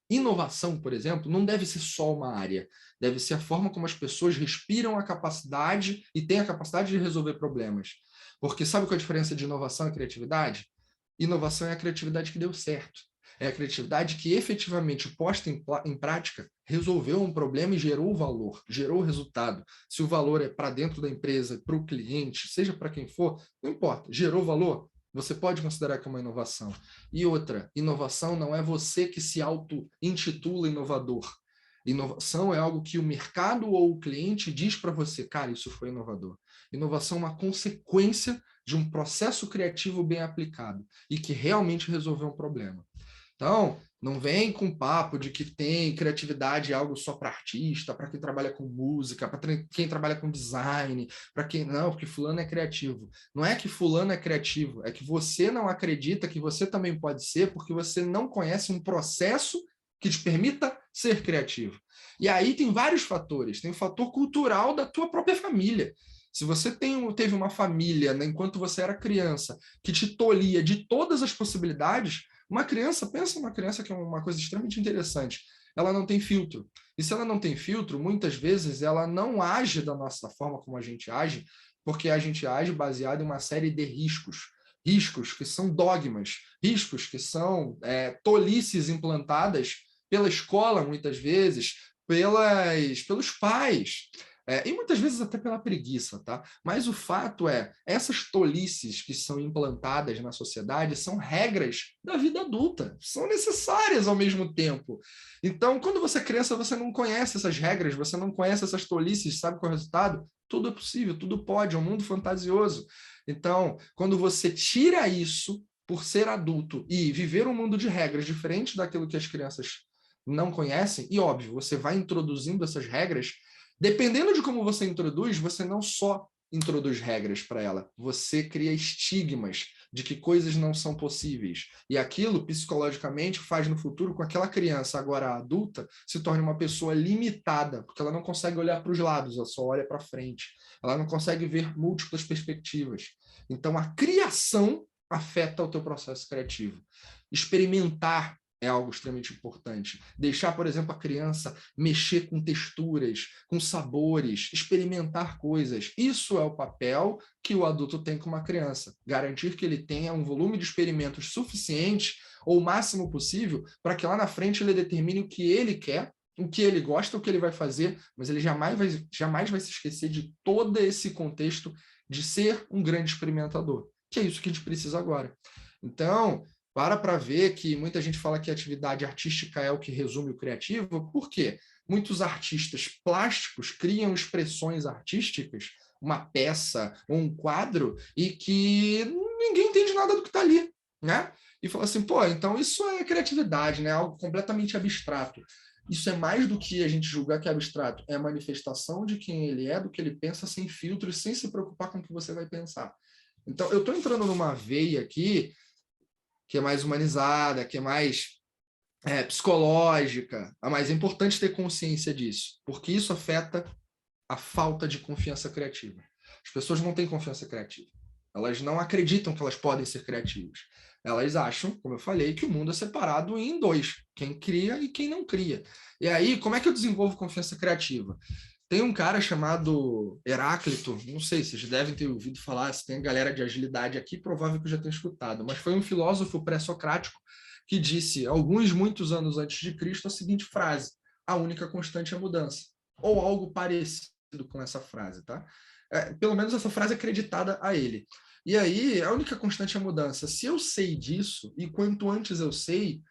inovação, por exemplo, não deve ser só uma área. Deve ser a forma como as pessoas respiram a capacidade e têm a capacidade de resolver problemas. Porque sabe qual é a diferença de inovação e criatividade? Inovação é a criatividade que deu certo. É a criatividade que efetivamente, posta em prática, resolveu um problema e gerou valor, gerou resultado. Se o valor é para dentro da empresa, para o cliente, seja para quem for, não importa, gerou valor, você pode considerar que é uma inovação. E outra, inovação não é você que se auto-intitula inovador. Inovação é algo que o mercado ou o cliente diz para você, cara, isso foi inovador. Inovação é uma consequência de um processo criativo bem aplicado e que realmente resolveu um problema. Então, não vem com papo de que tem criatividade algo só para artista, para quem trabalha com música, para quem trabalha com design, para quem não, porque fulano é criativo. Não é que fulano é criativo, é que você não acredita que você também pode ser porque você não conhece um processo que te permita ser criativo. E aí tem vários fatores. Tem o fator cultural da tua própria família. Se você teve uma família, né, enquanto você era criança, que te tolhia de todas as possibilidades, uma criança, pensa numa criança que é uma coisa extremamente interessante, ela não tem filtro. E se ela não tem filtro, muitas vezes ela não age da nossa forma como a gente age, porque a gente age baseado em uma série de riscos. Riscos que são dogmas, riscos que são tolices implantadas pela escola, muitas vezes, pelos pais. E muitas vezes até pela preguiça, tá? Mas o fato é, essas tolices que são implantadas na sociedade são regras da vida adulta, são necessárias ao mesmo tempo. Então, quando você é criança, você não conhece essas regras, você não conhece essas tolices, sabe qual é o resultado? Tudo é possível, tudo pode, é um mundo fantasioso. Então, quando você tira isso por ser adulto e viver um mundo de regras diferente daquilo que as crianças não conhecem, e óbvio, você vai introduzindo essas regras. Dependendo de como você introduz, você não só introduz regras para ela, você cria estigmas de que coisas não são possíveis. E aquilo, psicologicamente, faz no futuro com que aquela criança, agora adulta, se torne uma pessoa limitada, porque ela não consegue olhar para os lados, ela só olha para frente. Ela não consegue ver múltiplas perspectivas. Então, a criação afeta o teu processo criativo. Experimentar é algo extremamente importante. Deixar, por exemplo, a criança mexer com texturas, com sabores, experimentar coisas. Isso é o papel que o adulto tem com uma criança. Garantir que ele tenha um volume de experimentos suficiente ou o máximo possível para que lá na frente ele determine o que ele quer, o que ele gosta, o que ele vai fazer, mas ele jamais vai se esquecer de todo esse contexto de ser um grande experimentador, que é isso que a gente precisa agora. Então, Para ver que muita gente fala que a atividade artística é o que resume o criativo. Por quê? Muitos artistas plásticos criam expressões artísticas, uma peça ou um quadro, e que ninguém entende nada do que está ali, né? E fala assim, pô, então isso é criatividade, né? Algo completamente abstrato. Isso é mais do que a gente julgar que é abstrato. É a manifestação de quem ele é, do que ele pensa, sem filtros, sem se preocupar com o que você vai pensar. Então, eu estou entrando numa veia aqui que é mais humanizada, que é mais psicológica. Mas é importante ter consciência disso, porque isso afeta a falta de confiança criativa. As pessoas não têm confiança criativa. Elas não acreditam que elas podem ser criativas. Elas acham, como eu falei, que o mundo é separado em dois, quem cria e quem não cria. E aí, como é que eu desenvolvo confiança criativa? Tem um cara chamado Heráclito, não sei, vocês devem ter ouvido falar, se tem galera de agilidade aqui, provável que eu já tenha escutado, mas foi um filósofo pré-socrático que disse, muitos anos antes de Cristo, a seguinte frase: a única constante é a mudança. Ou algo parecido com essa frase, tá? Pelo menos essa frase é acreditada a ele. E aí, a única constante é a mudança. Se eu sei disso, e quanto antes eu sei,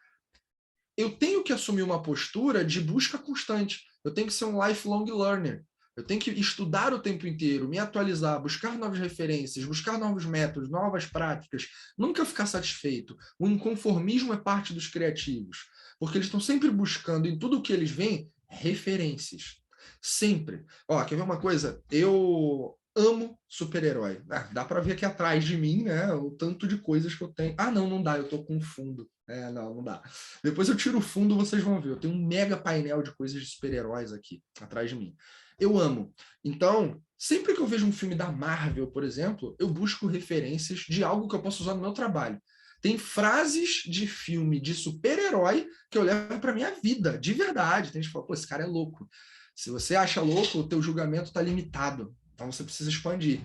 eu tenho que assumir uma postura de busca constante. Eu tenho que ser um lifelong learner. Eu tenho que estudar o tempo inteiro, me atualizar, buscar novas referências, buscar novos métodos, novas práticas, nunca ficar satisfeito. O inconformismo é parte dos criativos, porque eles estão sempre buscando em tudo o que eles veem referências. Sempre. Ó, quer ver uma coisa? Eu amo super-herói. Dá para ver aqui atrás de mim, né? O tanto de coisas que eu tenho. Ah, não dá, eu tô com fundo. Não dá. Depois eu tiro o fundo, vocês vão ver. Eu tenho um mega painel de coisas de super-heróis aqui, atrás de mim. Eu amo. Então, sempre que eu vejo um filme da Marvel, por exemplo, eu busco referências de algo que eu posso usar no meu trabalho. Tem frases de filme de super-herói que eu levo para minha vida, de verdade. Tem gente que fala, pô, esse cara é louco. Se você acha louco, o teu julgamento está limitado. Então você precisa expandir.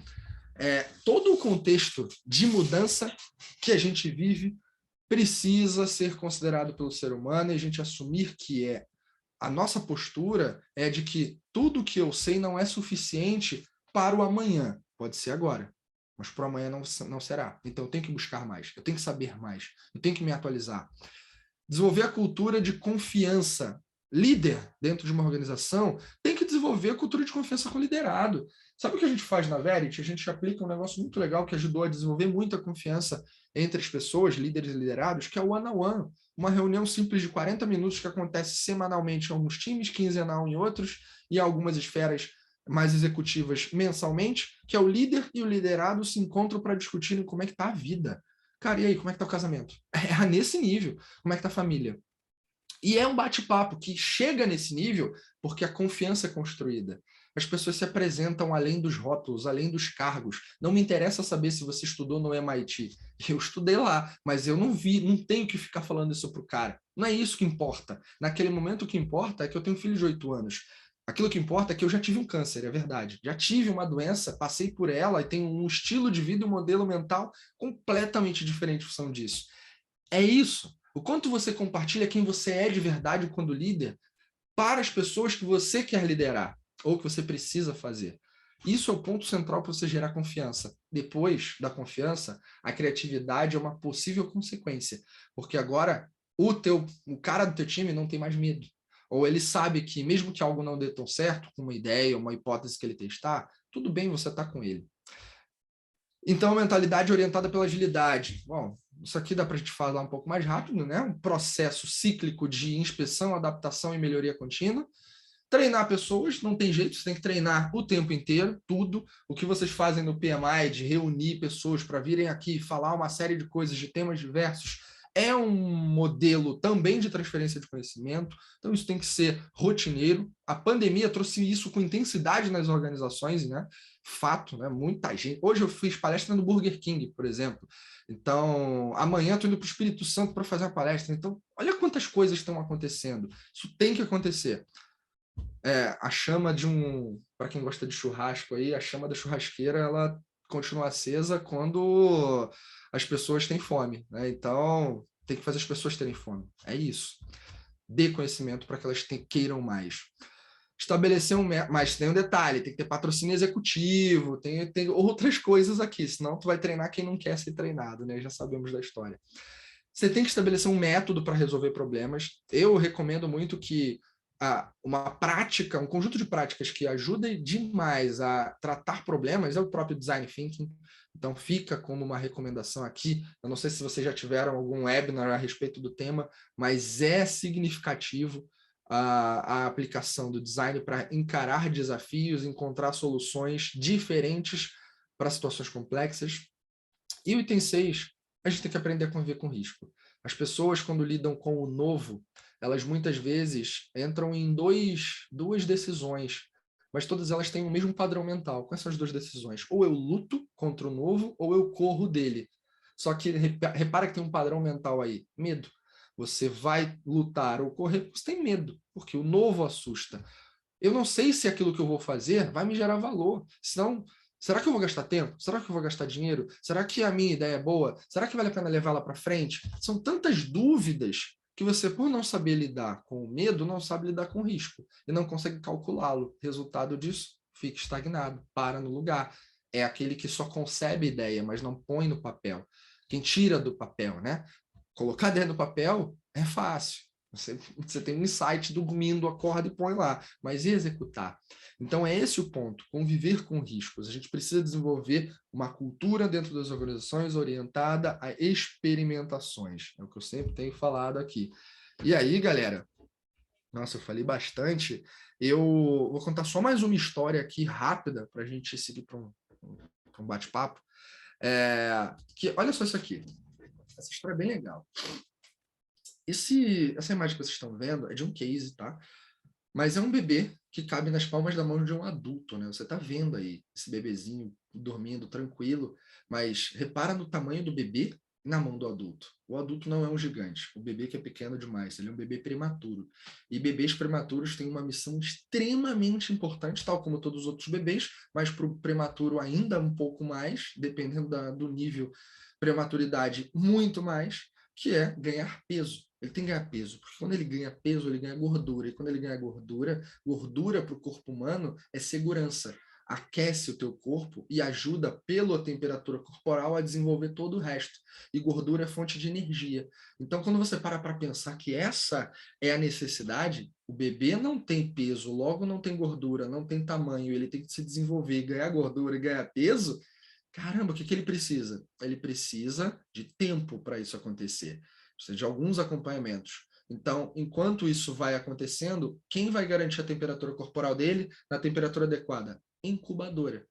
Todo o contexto de mudança que a gente vive precisa ser considerado pelo ser humano e a gente assumir que a nossa postura é de que tudo que eu sei não é suficiente para o amanhã. Pode ser agora, mas para o amanhã não será. Então eu tenho que buscar mais, eu tenho que saber mais, eu tenho que me atualizar. Desenvolver a cultura de confiança. Líder dentro de uma organização tem que desenvolver a cultura de confiança com o liderado. Sabe o que a gente faz na Verity? A gente aplica um negócio muito legal que ajudou a desenvolver muita confiança entre as pessoas, líderes e liderados, que é o one-on-one. Uma reunião simples de 40 minutos que acontece semanalmente em alguns times, quinzenal em outros, e algumas esferas mais executivas mensalmente, que é o líder e o liderado se encontram para discutirem como é que está a vida. Cara, e aí, como é que tá o casamento? É nesse nível. Como é que tá a família? E é um bate-papo que chega nesse nível porque a confiança é construída. As pessoas se apresentam além dos rótulos, além dos cargos. Não me interessa saber se você estudou no MIT. Eu estudei lá, mas eu não tenho que ficar falando isso pro cara. Não é isso que importa. Naquele momento o que importa é que eu tenho um filho de 8 anos. Aquilo que importa é que eu já tive um câncer, é verdade. Já tive uma doença, passei por ela e tenho um estilo de vida e um modelo mental completamente diferente em função disso. É isso. O quanto você compartilha quem você é de verdade quando líder para as pessoas que você quer liderar ou que você precisa fazer. Isso é o ponto central para você gerar confiança. Depois da confiança, a criatividade é uma possível consequência, porque agora o cara do teu time não tem mais medo. Ou ele sabe que mesmo que algo não dê tão certo, com uma ideia, uma hipótese que ele testar, tudo bem, você está com ele. Então, mentalidade orientada pela agilidade. Bom, isso aqui dá para a gente falar um pouco mais rápido, né? Um processo cíclico de inspeção, adaptação e melhoria contínua. Treinar pessoas, não tem jeito, você tem que treinar o tempo inteiro, tudo. O que vocês fazem no PMI, de reunir pessoas para virem aqui falar uma série de coisas, de temas diversos, é um modelo também de transferência de conhecimento. Então, isso tem que ser rotineiro. A pandemia trouxe isso com intensidade nas organizações, né? Fato, né? Muita gente. Hoje eu fiz palestra no Burger King, por exemplo. Então, amanhã estou indo para o Espírito Santo para fazer uma palestra. Então, olha quantas coisas estão acontecendo. Isso tem que acontecer. A chama para quem gosta de churrasco aí, a chama da churrasqueira, ela continua acesa quando as pessoas têm fome, né? Então, tem que fazer as pessoas terem fome. É isso. Dê conhecimento para que elas queiram mais. Estabelecer mas tem um detalhe, tem que ter patrocínio executivo, tem outras coisas aqui, senão tu vai treinar quem não quer ser treinado, né? Já sabemos da história. Você tem que estabelecer um método para resolver problemas. Eu recomendo muito que uma prática, um conjunto de práticas que ajude demais a tratar problemas é o próprio Design Thinking. Então, fica como uma recomendação aqui. Eu não sei se vocês já tiveram algum webinar a respeito do tema, mas é significativo a aplicação do design para encarar desafios, encontrar soluções diferentes para situações complexas. E o item 6, a gente tem que aprender a conviver com risco. As pessoas, quando lidam com o novo, elas muitas vezes entram em duas decisões, mas todas elas têm o mesmo padrão mental. Quais são as duas decisões? Ou eu luto contra o novo, ou eu corro dele. Só que repara que tem um padrão mental aí, medo. Você vai lutar ou correr porque você tem medo, porque o novo assusta. Eu não sei se aquilo que eu vou fazer vai me gerar valor. Senão, será que eu vou gastar tempo? Será que eu vou gastar dinheiro? Será que a minha ideia é boa? Será que vale a pena levá-la para frente? São tantas dúvidas que você, por não saber lidar com o medo, não sabe lidar com o risco e não consegue calculá-lo. Resultado disso, fica estagnado, para no lugar. É aquele que só concebe ideia, mas não põe no papel. Quem tira do papel, né? Colocar dentro do papel é fácil. Você tem um insight dormindo, acorda e põe lá, mas e executar? Então é esse o ponto, conviver com riscos. A gente precisa desenvolver uma cultura dentro das organizações orientada a experimentações. É o que eu sempre tenho falado aqui. E aí, galera, nossa, eu falei bastante. Eu vou contar só mais uma história aqui rápida para a gente seguir para um bate-papo. Olha só isso aqui. Essa história é bem legal. Essa imagem que vocês estão vendo é de um case, tá? Mas é um bebê que cabe nas palmas da mão de um adulto, né? Você tá vendo aí esse bebezinho dormindo tranquilo, mas repara no tamanho do bebê na mão do adulto. O adulto não é um gigante, o bebê que é pequeno demais, ele é um bebê prematuro. E bebês prematuros têm uma missão extremamente importante, tal como todos os outros bebês, mas para o prematuro ainda um pouco mais, dependendo do nível prematuridade, muito mais, que é ganhar peso. Ele tem que ganhar peso, porque quando ele ganha peso, ele ganha gordura. E quando ele ganha gordura, gordura para o corpo humano é segurança. Aquece o teu corpo e ajuda, pela temperatura corporal, a desenvolver todo o resto. E gordura é fonte de energia. Então, quando você para pensar que essa é a necessidade, o bebê não tem peso, logo não tem gordura, não tem tamanho, ele tem que se desenvolver, ganhar gordura e ganhar peso. Caramba, o que ele precisa? Ele precisa de tempo para isso acontecer. Precisa de alguns acompanhamentos. Então, enquanto isso vai acontecendo, quem vai garantir a temperatura corporal dele na temperatura adequada? Incubadora.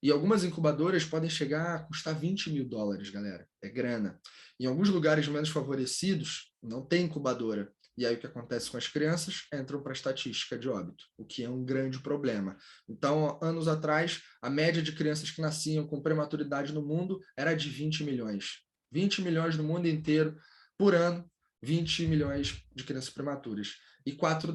E algumas incubadoras podem chegar a custar $20.000, galera. É grana. Em alguns lugares menos favorecidos, não tem incubadora. E aí o que acontece com as crianças? Entram para a estatística de óbito, o que é um grande problema. Então, anos atrás, a média de crianças que nasciam com prematuridade no mundo era de 20 milhões. 20 milhões no mundo inteiro por ano, 20 milhões de crianças prematuras. E 4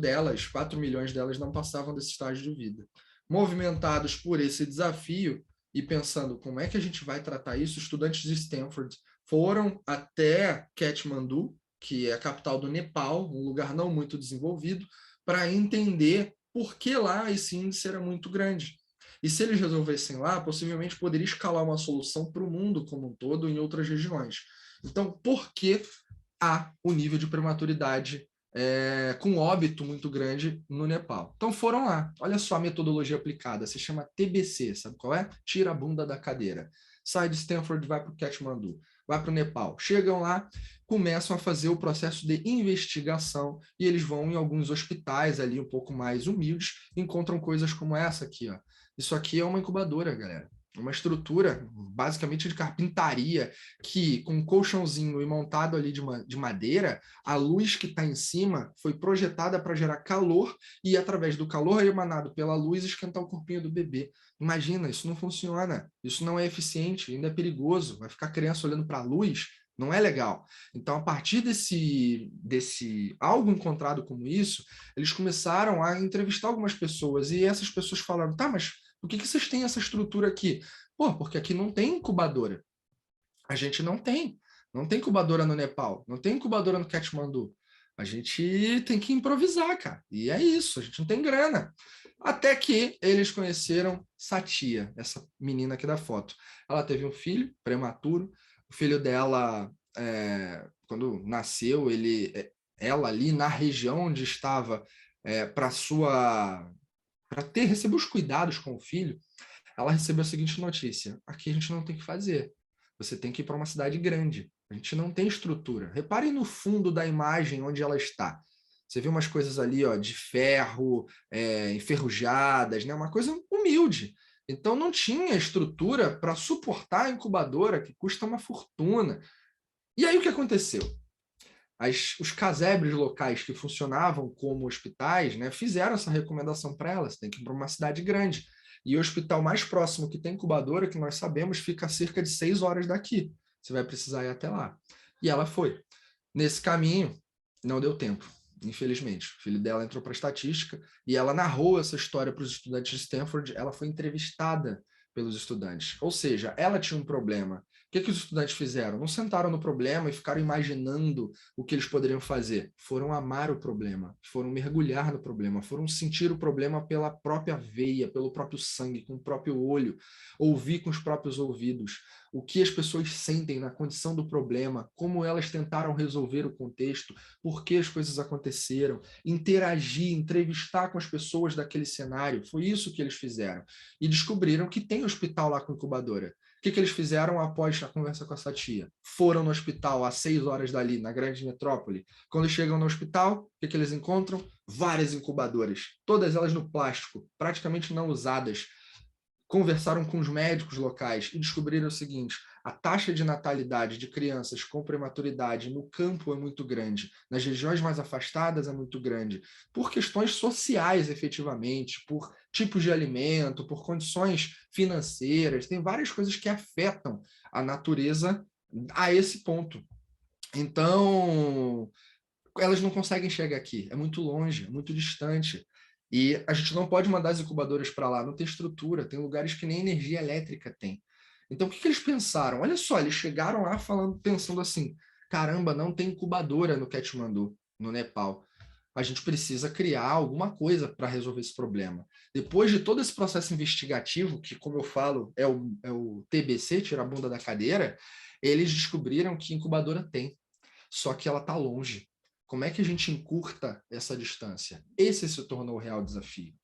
milhões delas não passavam desse estágio de vida. Movimentados por esse desafio e pensando como é que a gente vai tratar isso, estudantes de Stanford foram até Katmandu, que é a capital do Nepal, um lugar não muito desenvolvido, para entender por que lá esse índice era muito grande. E se eles resolvessem lá, possivelmente poderia escalar uma solução para o mundo como um todo em outras regiões. Então, por que há o nível de prematuridade com óbito muito grande no Nepal? Então foram lá. Olha só a metodologia aplicada. Se chama TBC, sabe qual é? Tira a bunda da cadeira. Sai de Stanford, vai para o Katmandu, vai para o Nepal. Chegam lá, começam a fazer o processo de investigação e eles vão em alguns hospitais ali um pouco mais humildes, encontram coisas como essa aqui, ó. Isso aqui é uma incubadora, galera. Uma estrutura basicamente de carpintaria que, com um colchãozinho e montado ali de madeira, a luz que está em cima foi projetada para gerar calor e, através do calor emanado pela luz, esquentar o corpinho do bebê. Imagina, isso não funciona, isso não é eficiente, ainda é perigoso. Vai ficar a criança olhando para a luz, não é legal. Então, a partir desse algo encontrado como isso, eles começaram a entrevistar algumas pessoas e essas pessoas falaram, tá, mas por que vocês têm essa estrutura aqui? Pô, porque aqui não tem incubadora. A gente não tem. Não tem incubadora no Nepal, não tem incubadora no Katmandu. A gente tem que improvisar, cara. E é isso, a gente não tem grana. Até que eles conheceram Satia, essa menina aqui da foto. Ela teve um filho prematuro, o filho dela quando nasceu, ela ali na região onde estava para receber os cuidados com o filho, ela recebeu a seguinte notícia: aqui a gente não tem o que fazer. Você tem que ir para uma cidade grande. A gente não tem estrutura. Reparem no fundo da imagem onde ela está. Você vê umas coisas ali, ó, de ferro, enferrujadas, né? Uma coisa humilde. Então não tinha estrutura para suportar a incubadora, que custa uma fortuna. E aí o que aconteceu? Os casebres locais que funcionavam como hospitais, né, fizeram essa recomendação para elas: tem que ir para uma cidade grande. E o hospital mais próximo que tem incubadora, que nós sabemos, fica a cerca de 6 horas daqui. Você vai precisar ir até lá. E ela foi. Nesse caminho, não deu tempo, infelizmente. O filho dela entrou para estatística e ela narrou essa história para os estudantes de Stanford. Ela foi entrevistada pelos estudantes. Ou seja, ela tinha um problema. O que os estudantes fizeram? Não sentaram no problema e ficaram imaginando o que eles poderiam fazer. Foram amar o problema, foram mergulhar no problema, foram sentir o problema pela própria veia, pelo próprio sangue, com o próprio olho, ouvir com os próprios ouvidos o que as pessoas sentem na condição do problema, como elas tentaram resolver o contexto, por que as coisas aconteceram, interagir, entrevistar com as pessoas daquele cenário. Foi isso que eles fizeram. E descobriram que tem hospital lá com incubadora. O que eles fizeram após a conversa com essa tia? Foram no hospital, a 6 horas dali, na grande metrópole. Quando chegam no hospital, o que eles encontram? Várias incubadoras, todas elas no plástico, praticamente não usadas. Conversaram com os médicos locais e descobriram o seguinte: a taxa de natalidade de crianças com prematuridade no campo é muito grande, nas regiões mais afastadas é muito grande, por questões sociais, efetivamente, por tipos de alimento, por condições financeiras, tem várias coisas que afetam a natureza a esse ponto. Então, elas não conseguem chegar aqui, é muito longe, é muito distante. E a gente não pode mandar as incubadoras para lá, não tem estrutura, tem lugares que nem energia elétrica tem. Então, o que eles pensaram? Olha só, eles chegaram lá pensando assim: caramba, não tem incubadora no Katmandu, no Nepal. A gente precisa criar alguma coisa para resolver esse problema. Depois de todo esse processo investigativo, que, como eu falo, é o TBC, tira a bunda da cadeira, eles descobriram que incubadora tem, só que ela está longe. Como é que a gente encurta essa distância? Esse se tornou o real desafio.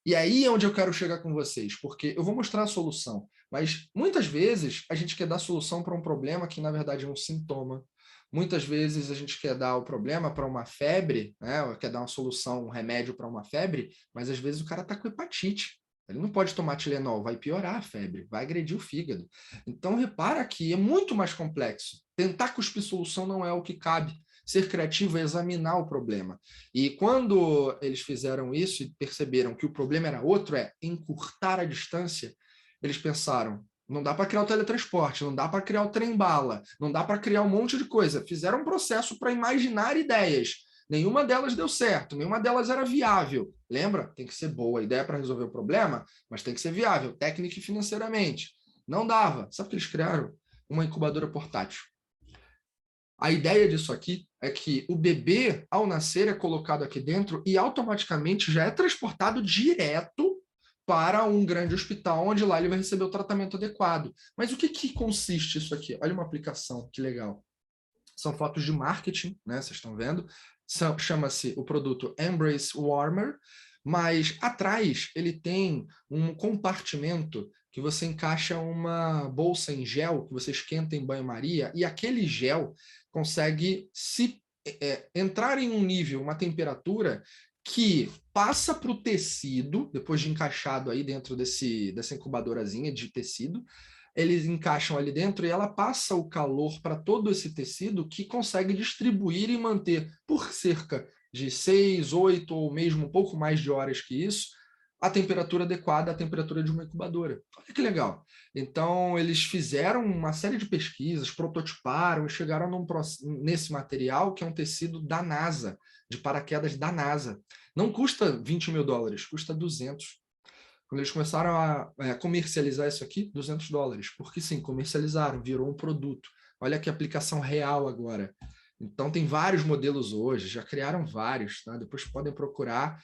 E aí é onde eu quero chegar com vocês, porque eu vou mostrar a solução, mas muitas vezes a gente quer dar solução para um problema que, na verdade, é um sintoma. Muitas vezes a gente quer dar o problema para uma febre, né? Quer dar uma solução, um remédio para uma febre, mas às vezes o cara está com hepatite. Ele não pode tomar Tilenol, vai piorar a febre, vai agredir o fígado. Então, repara que é muito mais complexo. Tentar cuspir solução não é o que cabe. Ser criativo é examinar o problema. E quando eles fizeram isso e perceberam que o problema era outro, encurtar a distância, eles pensaram: não dá para criar o teletransporte, não dá para criar o trem-bala, não dá para criar um monte de coisa. Fizeram um processo para imaginar ideias. Nenhuma delas deu certo, nenhuma delas era viável. Lembra? Tem que ser boa a ideia para resolver o problema, mas tem que ser viável, técnica e financeiramente. Não dava. Sabe o que eles criaram? Uma incubadora portátil. A ideia disso aqui é que o bebê, ao nascer, é colocado aqui dentro e automaticamente já é transportado direto para um grande hospital, onde lá ele vai receber o tratamento adequado. Mas o que consiste isso aqui? Olha uma aplicação, que legal. São fotos de marketing, né? Vocês estão vendo. Chama-se o produto Embrace Warmer, mas atrás ele tem um compartimento que você encaixa uma bolsa em gel que você esquenta em banho-maria, e aquele gel consegue entrar em um nível, uma temperatura que passa para o tecido, depois de encaixado aí dentro dessa incubadorazinha de tecido, eles encaixam ali dentro e ela passa o calor para todo esse tecido, que consegue distribuir e manter por cerca de 6, 8 ou mesmo um pouco mais de horas que isso, a temperatura adequada à temperatura de uma incubadora. Olha que legal. Então, eles fizeram uma série de pesquisas, prototiparam e chegaram nesse material, que é um tecido da NASA, de paraquedas da NASA. Não custa 20 mil dólares, custa 200. Quando eles começaram a comercializar isso aqui, 200 dólares. Porque sim, comercializaram, virou um produto. Olha que aplicação real agora. Então, tem vários modelos hoje, já criaram vários, tá? Depois podem procurar.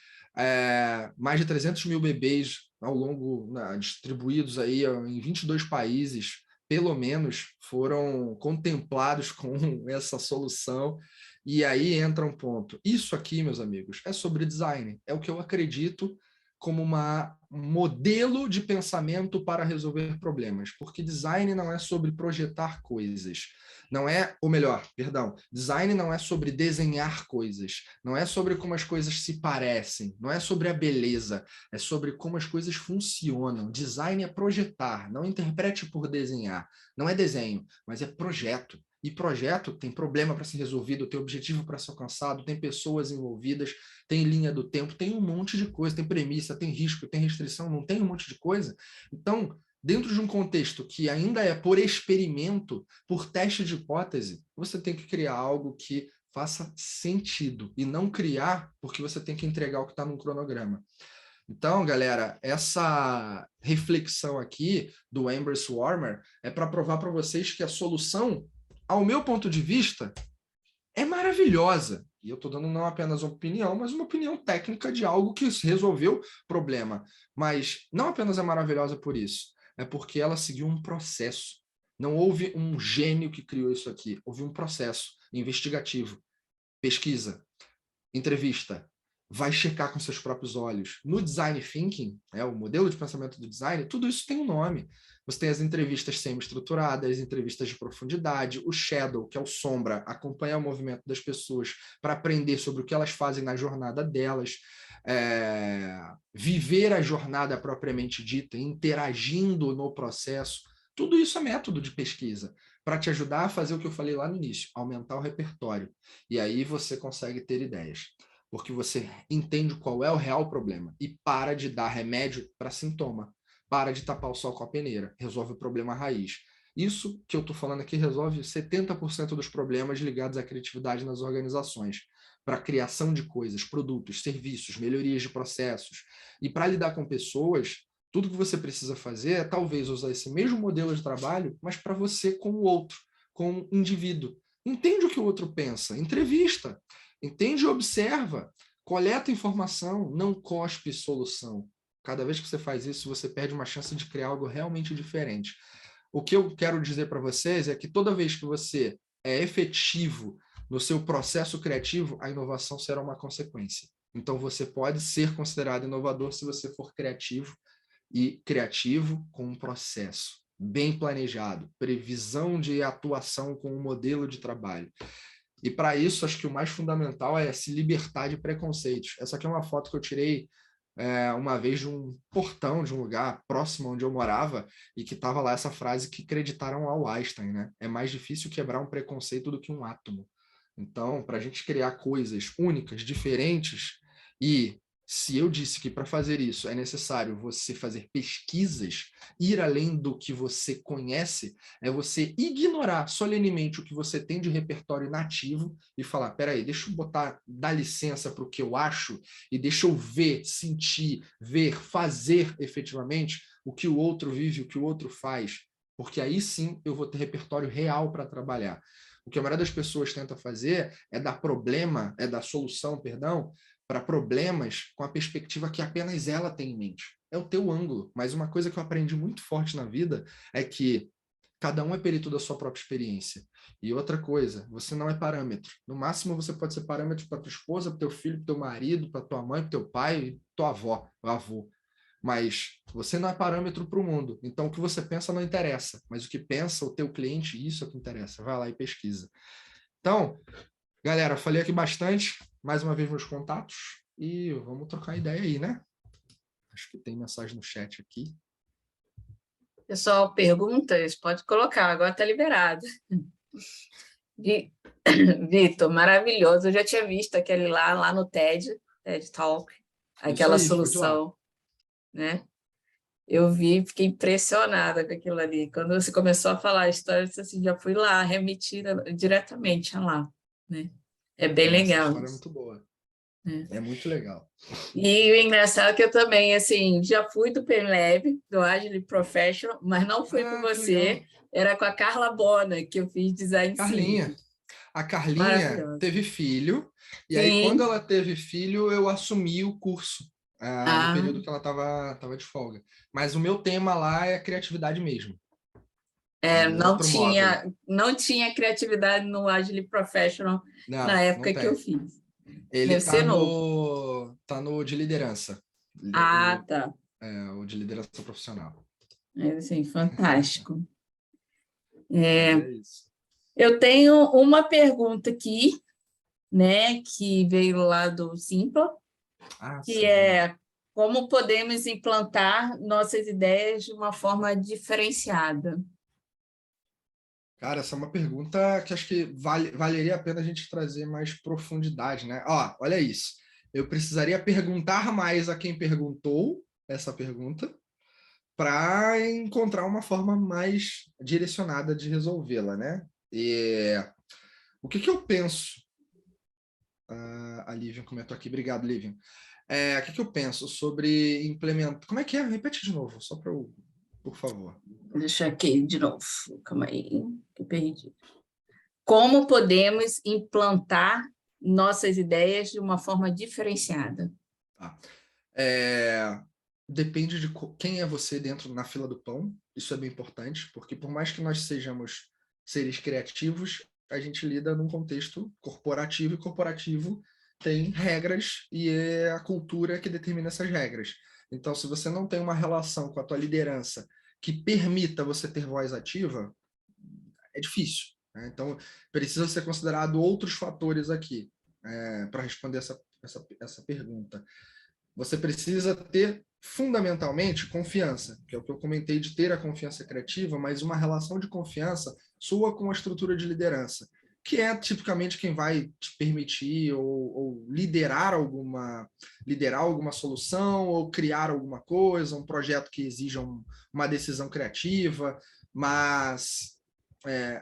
Mais de 300 mil bebês ao longo, distribuídos aí em 22 países, pelo menos, foram contemplados com essa solução. E aí entra um ponto. Isso aqui, meus amigos, é sobre design. É o que eu acredito como um modelo de pensamento para resolver problemas. Porque design não é sobre projetar coisas. Não é, ou melhor, perdão, design não é sobre desenhar coisas. Não é sobre como as coisas se parecem. Não é sobre a beleza. É sobre como as coisas funcionam. Design é projetar. Não interprete por desenhar. Não é desenho, mas é projeto. E projeto tem problema para ser resolvido, tem objetivo para ser alcançado, tem pessoas envolvidas, tem linha do tempo, tem um monte de coisa, tem premissa, tem risco, tem restrição, não tem um monte de coisa. Então, dentro de um contexto que ainda é por experimento, por teste de hipótese, você tem que criar algo que faça sentido e não criar porque você tem que entregar o que está no cronograma. Então, galera, essa reflexão aqui do Amber Swarmer é para provar para vocês que a solução, ao meu ponto de vista, é maravilhosa. E eu estou dando não apenas uma opinião, mas uma opinião técnica de algo que resolveu problema. Mas não apenas é maravilhosa por isso, é porque ela seguiu um processo. Não houve um gênio que criou isso aqui, houve um processo investigativo, pesquisa, entrevista, vai checar com seus próprios olhos. No design thinking, o modelo de pensamento do design, tudo isso tem um nome. Você tem as entrevistas semi-estruturadas, entrevistas de profundidade, o shadow, que é o sombra, acompanhar o movimento das pessoas para aprender sobre o que elas fazem na jornada delas, viver a jornada propriamente dita, interagindo no processo. Tudo isso é método de pesquisa para te ajudar a fazer o que eu falei lá no início, aumentar o repertório. E aí você consegue ter ideias, porque você entende qual é o real problema e para de dar remédio para sintoma, para de tapar o sol com a peneira, resolve o problema raiz. Isso que eu estou falando aqui resolve 70% dos problemas ligados à criatividade nas organizações, para a criação de coisas, produtos, serviços, melhorias de processos. E para lidar com pessoas, tudo que você precisa fazer é talvez usar esse mesmo modelo de trabalho, mas para você com o outro, com o indivíduo. Entende o que o outro pensa, entrevista, entende e observa, coleta informação, não cospe solução. Cada vez que você faz isso, você perde uma chance de criar algo realmente diferente. O que eu quero dizer para vocês é que toda vez que você é efetivo no seu processo criativo, a inovação será uma consequência. Então, você pode ser considerado inovador se você for criativo, e criativo com um processo bem planejado, previsão de atuação com um modelo de trabalho. E para isso, acho que o mais fundamental é se libertar de preconceitos. Essa aqui é uma foto que eu tirei uma vez de um portão de um lugar próximo onde eu morava e que estava lá essa frase que acreditaram ao Einstein, né? É mais difícil quebrar um preconceito do que um átomo. Então, para a gente criar coisas únicas, diferentes, e se eu disse que para fazer isso é necessário você fazer pesquisas, ir além do que você conhece, é você ignorar solenemente o que você tem de repertório nativo e falar, peraí, deixa eu dar licença para o que eu acho e deixa eu ver, sentir, ver, fazer efetivamente o que o outro vive, o que o outro faz, porque aí sim eu vou ter repertório real para trabalhar. O que a maioria das pessoas tenta fazer é dar solução, perdão, para problemas com a perspectiva que apenas ela tem em mente. É o teu ângulo. Mas uma coisa que eu aprendi muito forte na vida é que cada um é perito da sua própria experiência. E outra coisa, você não é parâmetro. No máximo, você pode ser parâmetro para tua esposa, para teu filho, para teu marido, para tua mãe, para teu pai, tua avó, avô. Mas você não é parâmetro para o mundo. Então, o que você pensa não interessa. Mas o que pensa o teu cliente, isso é o que interessa. Vai lá e pesquisa. Então, galera, falei aqui bastante. Mais uma vez meus contatos. E vamos trocar ideia aí, né? Acho que tem mensagem no chat aqui. Pessoal, perguntas? Pode colocar, agora está liberado. Vitor, maravilhoso. Eu já tinha visto aquele lá no TED Talk, aquela solução, né? Eu vi, fiquei impressionada com aquilo ali. Quando você começou a falar a história, eu disse assim, já fui lá, remetida diretamente lá, né? É bem legal. Essa história é muito boa. É muito legal. E o engraçado é que eu também, assim, já fui do PenLab, do Agile Professional, mas não fui com você, era com a Carla Bona, que eu fiz design Carlinha. thinking. A Carlinha teve filho, e aí quando ela teve filho, eu assumi o curso, no período que ela estava de folga. Mas o meu tema lá é criatividade mesmo. É um outro módulo. Não tinha criatividade no Agile Professional na Não época que eu tem. fiz. Ele Deve ser novo. tá no de liderança. Ah, tá. O de liderança profissional. É, assim, fantástico. Mas é isso. Eu tenho uma pergunta aqui, né, que veio lá do Simpla, que Sim, vamos lá. é como podemos implantar nossas ideias de uma forma diferenciada. Cara, essa é uma pergunta que acho que valeria a pena a gente trazer mais profundidade, né? Ó, olha isso. Eu precisaria perguntar mais a quem perguntou essa pergunta para encontrar uma forma mais direcionada de resolvê-la, né? E o que eu penso? A Lívia comentou aqui. Obrigado, Lívia. O que eu penso sobre implementar... Como é que é? Repete de novo, só para eu... Por favor. Deixa aqui de novo. Calma aí, que eu perdi. Como podemos implantar nossas ideias de uma forma diferenciada? Tá. Depende de quem é você dentro na fila do pão. Isso é bem importante, porque por mais que nós sejamos seres criativos, a gente lida num contexto corporativo, e corporativo tem regras e é a cultura que determina essas regras. Então, se você não tem uma relação com a tua liderança que permita você ter voz ativa, é difícil, né? Então, precisa ser considerado outros fatores aqui para responder essa pergunta. Você precisa ter, fundamentalmente, confiança, que é o que eu comentei de ter a confiança criativa, mas uma relação de confiança sua com a estrutura de liderança, que é tipicamente quem vai te permitir ou liderar alguma solução, ou criar alguma coisa, um projeto que exija uma decisão criativa, mas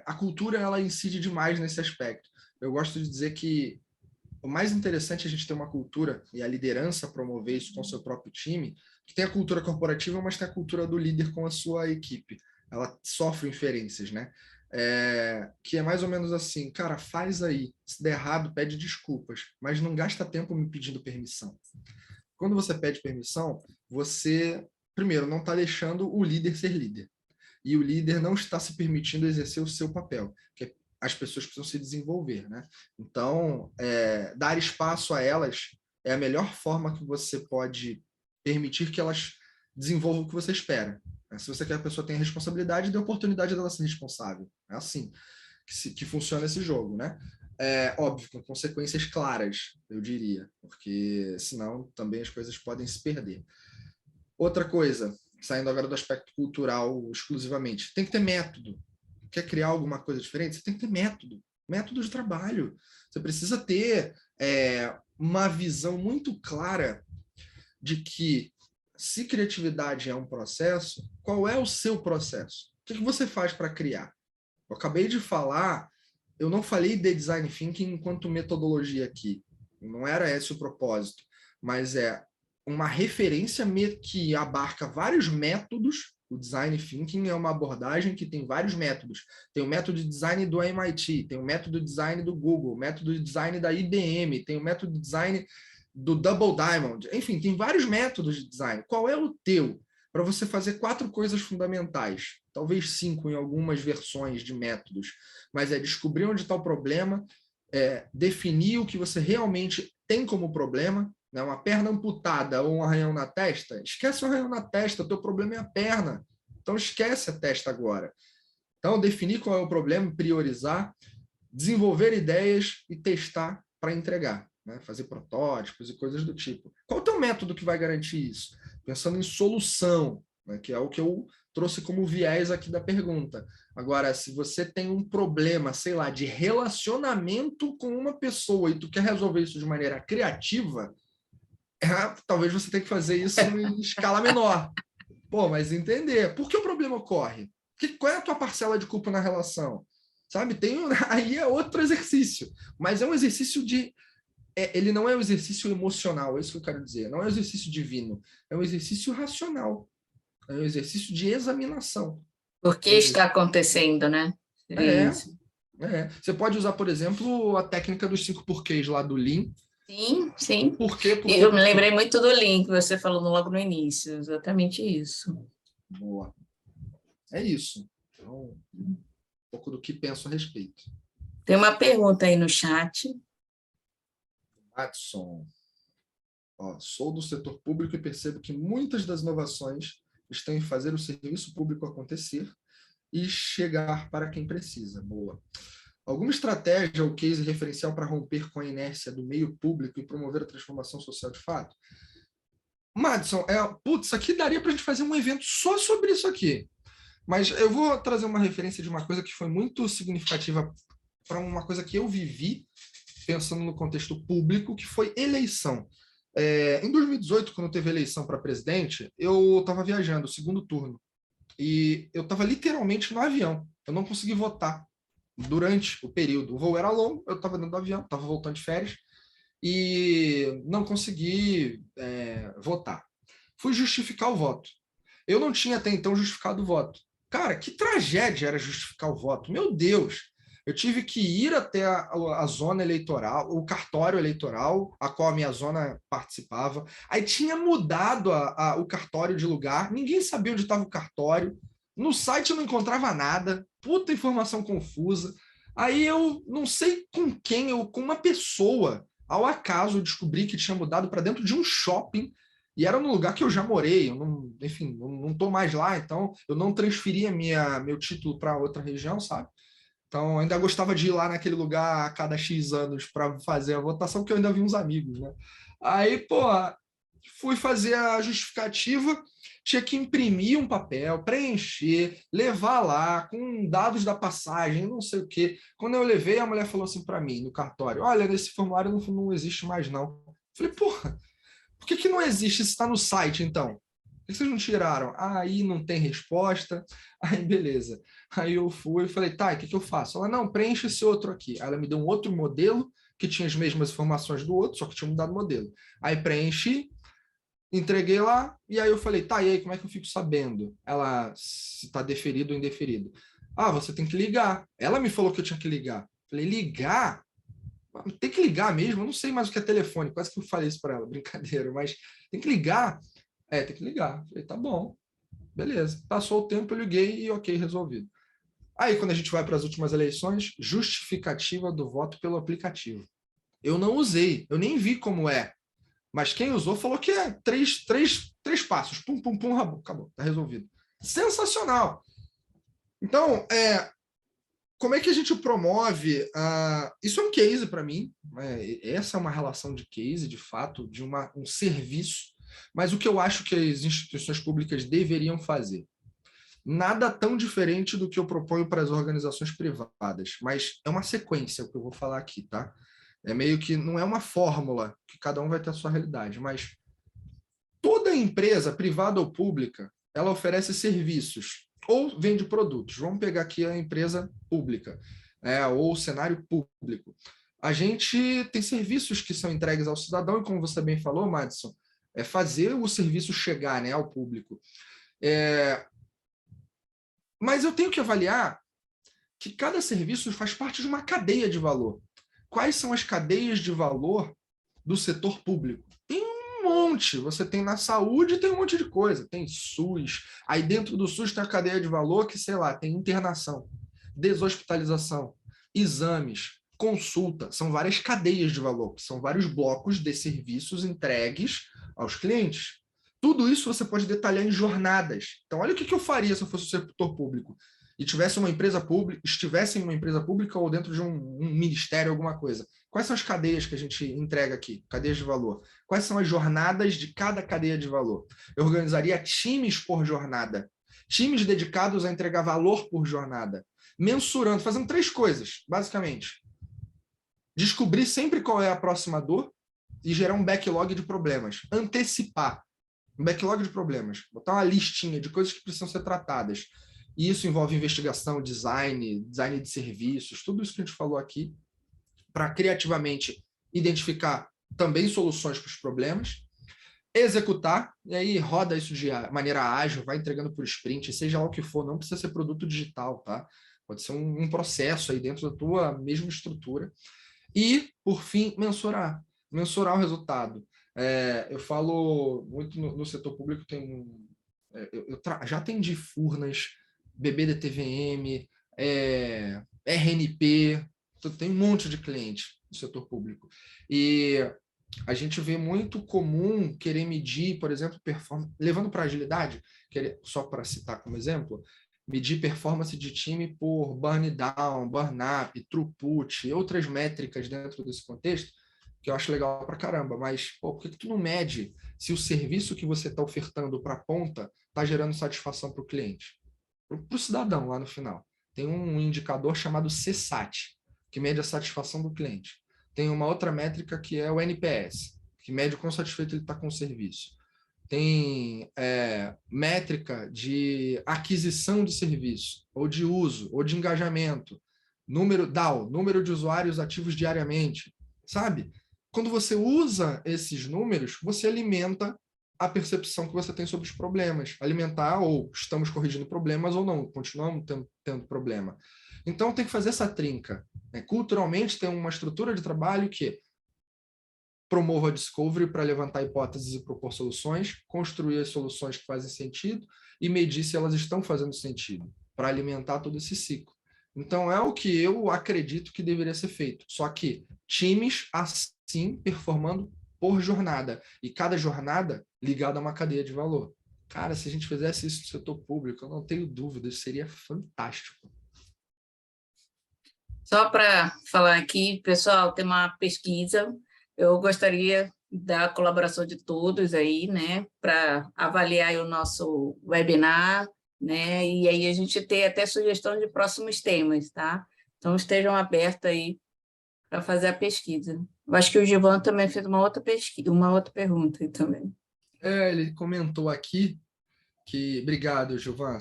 a cultura ela incide demais nesse aspecto. Eu gosto de dizer que o mais interessante é a gente ter uma cultura e a liderança promover isso com o seu próprio time, que tem a cultura corporativa, mas tem a cultura do líder com a sua equipe. Ela sofre inferências, né? Que é mais ou menos assim, cara, faz aí. Se der errado, pede desculpas, mas não gasta tempo me pedindo permissão. Quando você pede permissão, você, primeiro, não está deixando o líder ser líder. E o líder não está se permitindo exercer o seu papel, que é as pessoas precisam se desenvolver, né? Então, dar espaço a elas é a melhor forma que você pode permitir que elas desenvolvam o que você espera. Se você quer que a pessoa tenha responsabilidade, dê oportunidade dela ser responsável. É assim que funciona esse jogo, né? Óbvio, com consequências claras, eu diria, porque senão também as coisas podem se perder. Outra coisa, saindo agora do aspecto cultural exclusivamente, tem que ter método. Quer criar alguma coisa diferente? Você tem que ter método de trabalho. Você precisa ter uma visão muito clara de que se criatividade é um processo, qual é o seu processo? O que você faz para criar? Eu acabei de falar, eu não falei de design thinking enquanto metodologia aqui. Não era esse o propósito, mas é uma referência que abarca vários métodos. O design thinking é uma abordagem que tem vários métodos. Tem o método de design do MIT, tem o método de design do Google, o método de design da IBM, tem o método de design do Double Diamond. Enfim, tem vários métodos de design. Qual é o teu? Para você fazer 4 coisas fundamentais, talvez 5 em algumas versões de métodos, mas é descobrir onde está o problema, definir o que você realmente tem como problema, né? Uma perna amputada ou um arranhão na testa, esquece o arranhão na testa, o teu problema é a perna, então esquece a testa agora. Então, definir qual é o problema, priorizar, desenvolver ideias e testar para entregar, né? Fazer protótipos e coisas do tipo. Qual é o teu método que vai garantir isso? Pensando em solução, né? Que é o que eu trouxe como viés aqui da pergunta. Agora, se você tem um problema, sei lá, de relacionamento com uma pessoa e tu quer resolver isso de maneira criativa, talvez você tenha que fazer isso em escala menor. Pô, mas entender. Por que o problema ocorre? Qual é a tua parcela de culpa na relação? Sabe? Aí é outro exercício. Mas é um exercício de... ele não é um exercício emocional, é isso que eu quero dizer. Não é um exercício divino. É um exercício racional. É um exercício de examinação. Por que está acontecendo, né? Seria isso. Você pode usar, por exemplo, a técnica dos 5 porquês lá do Lean. Sim, sim. Por quê? Por quê? Eu me lembrei muito do Lean que você falou logo no início, exatamente isso. Boa. É isso. Então, um pouco do que penso a respeito. Tem uma pergunta aí no chat. Adson. Sou do setor público e percebo que muitas das inovações estão em fazer o serviço público acontecer e chegar para quem precisa. Boa. Alguma estratégia ou case referencial para romper com a inércia do meio público e promover a transformação social de fato? Madison, isso aqui daria para a gente fazer um evento só sobre isso aqui. Mas eu vou trazer uma referência de uma coisa que foi muito significativa para uma coisa que eu vivi, pensando no contexto público, que foi eleição. Em 2018, quando teve eleição para presidente, eu estava viajando, segundo turno, e eu estava literalmente no avião. Eu não consegui votar durante o período. O voo era longo, eu estava dentro do avião, estava voltando de férias, e não consegui votar. Fui justificar o voto. Eu não tinha até então justificado o voto. Cara, que tragédia era justificar o voto. Meu Deus! Eu tive que ir até a zona eleitoral, o cartório eleitoral, a qual a minha zona participava. Aí tinha mudado o cartório de lugar, ninguém sabia onde estava o cartório. No site eu não encontrava nada, puta informação confusa. Aí eu não sei com quem, com uma pessoa, ao acaso, eu descobri que tinha mudado para dentro de um shopping. E era no lugar que eu já morei, eu não, enfim, não estou mais lá, então eu não transferi meu título para outra região, sabe? Então, ainda gostava de ir lá naquele lugar a cada X anos para fazer a votação, porque eu ainda vi uns amigos, né? Aí, pô, fui fazer a justificativa, tinha que imprimir um papel, preencher, levar lá com dados da passagem, não sei o quê. Quando eu levei, a mulher falou assim para mim, no cartório, olha, nesse formulário não existe mais, não. Eu falei, porra, por que não existe se está no site, então? Por que vocês não tiraram? Aí não tem resposta. Aí, beleza. Aí eu fui e falei, tá, o que eu faço? Ela, não, preenche esse outro aqui. Aí ela me deu um outro modelo, que tinha as mesmas informações do outro, só que tinha mudado o modelo. Aí preenchi, entreguei lá, e aí eu falei, tá, e aí como é que eu fico sabendo? Ela, se está deferido ou indeferido. Ah, você tem que ligar. Ela me falou que eu tinha que ligar. Falei, ligar? Tem que ligar mesmo? Eu não sei mais o que é telefone, quase que eu falei isso para ela, brincadeira, mas tem que ligar? Tem que ligar. Falei, tá bom, beleza. Passou o tempo, eu liguei e ok, resolvido. Aí, quando a gente vai para as últimas eleições, justificativa do voto pelo aplicativo. Eu não usei, eu nem vi como é, mas quem usou falou que é três passos, pum, pum, pum, acabou, tá resolvido. Sensacional! Então, como é que a gente promove? Isso é um case para mim. Essa é uma relação de case, de fato, de um serviço. Mas o que eu acho que as instituições públicas deveriam fazer? Nada tão diferente do que eu proponho para as organizações privadas, mas é uma sequência o que eu vou falar aqui, tá? É meio que não é uma fórmula, que cada um vai ter a sua realidade, mas toda empresa, privada ou pública, ela oferece serviços ou vende produtos. Vamos pegar aqui a empresa pública, ou o cenário público. A gente tem serviços que são entregues ao cidadão, e como você bem falou, Madison, é fazer o serviço chegar, né, ao público. Mas eu tenho que avaliar que cada serviço faz parte de uma cadeia de valor. Quais são as cadeias de valor do setor público? Tem um monte. Você tem na saúde, tem um monte de coisa. Tem SUS. Aí dentro do SUS tem a cadeia de valor que, sei lá, tem internação, deshospitalização, exames, consulta. São várias cadeias de valor, que são vários blocos de serviços entregues aos clientes. Tudo isso você pode detalhar em jornadas. Então, olha o que eu faria se eu fosse o setor público e estivesse em uma empresa pública ou dentro de um ministério, alguma coisa. Quais são as cadeias que a gente entrega aqui? Cadeias de valor. Quais são as jornadas de cada cadeia de valor? Eu organizaria times por jornada. Times dedicados a entregar valor por jornada. Mensurando, fazendo 3 coisas, basicamente. Descobrir sempre qual é a próxima dor e gerar um backlog de problemas. Antecipar um backlog de problemas, botar uma listinha de coisas que precisam ser tratadas. E isso envolve investigação, design de serviços, tudo isso que a gente falou aqui, para criativamente identificar também soluções para os problemas, executar, e aí roda isso de maneira ágil, vai entregando por sprint, seja lá o que for, não precisa ser produto digital, tá? Pode ser um processo aí dentro da tua mesma estrutura. E, por fim, mensurar o resultado. Eu falo muito no setor público, já atendi Furnas, BBDTVM, RNP, tem um monte de cliente no setor público. E a gente vê muito comum querer medir, por exemplo, performance, levando para agilidade, só para citar como exemplo, medir performance de time por burn down, burn up, throughput e outras métricas dentro desse contexto, que eu acho legal para caramba, mas por que tu não mede se o serviço que você está ofertando para a ponta está gerando satisfação para o cliente? Para o cidadão lá no final. Tem um indicador chamado CSAT, que mede a satisfação do cliente. Tem uma outra métrica que é o NPS, que mede o quão satisfeito ele está com o serviço. Tem métrica de aquisição de serviço, ou de uso, ou de engajamento, número DAO, número de usuários ativos diariamente, sabe? Quando você usa esses números, você alimenta a percepção que você tem sobre os problemas. Alimentar ou estamos corrigindo problemas ou não, continuamos tendo problema. Então, tem que fazer essa trinca. Culturalmente, tem uma estrutura de trabalho que promova a discovery para levantar hipóteses e propor soluções, construir as soluções que fazem sentido e medir se elas estão fazendo sentido, para alimentar todo esse ciclo. Então, é o que eu acredito que deveria ser feito. Só que times assim performando por jornada, e cada jornada ligada a uma cadeia de valor. Cara, se a gente fizesse isso no setor público, eu não tenho dúvida, isso seria fantástico. Só para falar aqui, pessoal, tem uma pesquisa, eu gostaria da colaboração de todos aí, né, para avaliar o nosso webinar, né, e aí a gente ter até sugestão de próximos temas, tá? Então, estejam abertos aí para fazer a pesquisa. Eu acho que o Gilvan também fez uma outra pesquisa, uma outra pergunta aí também. Ele comentou aqui que, obrigado, Gilvan,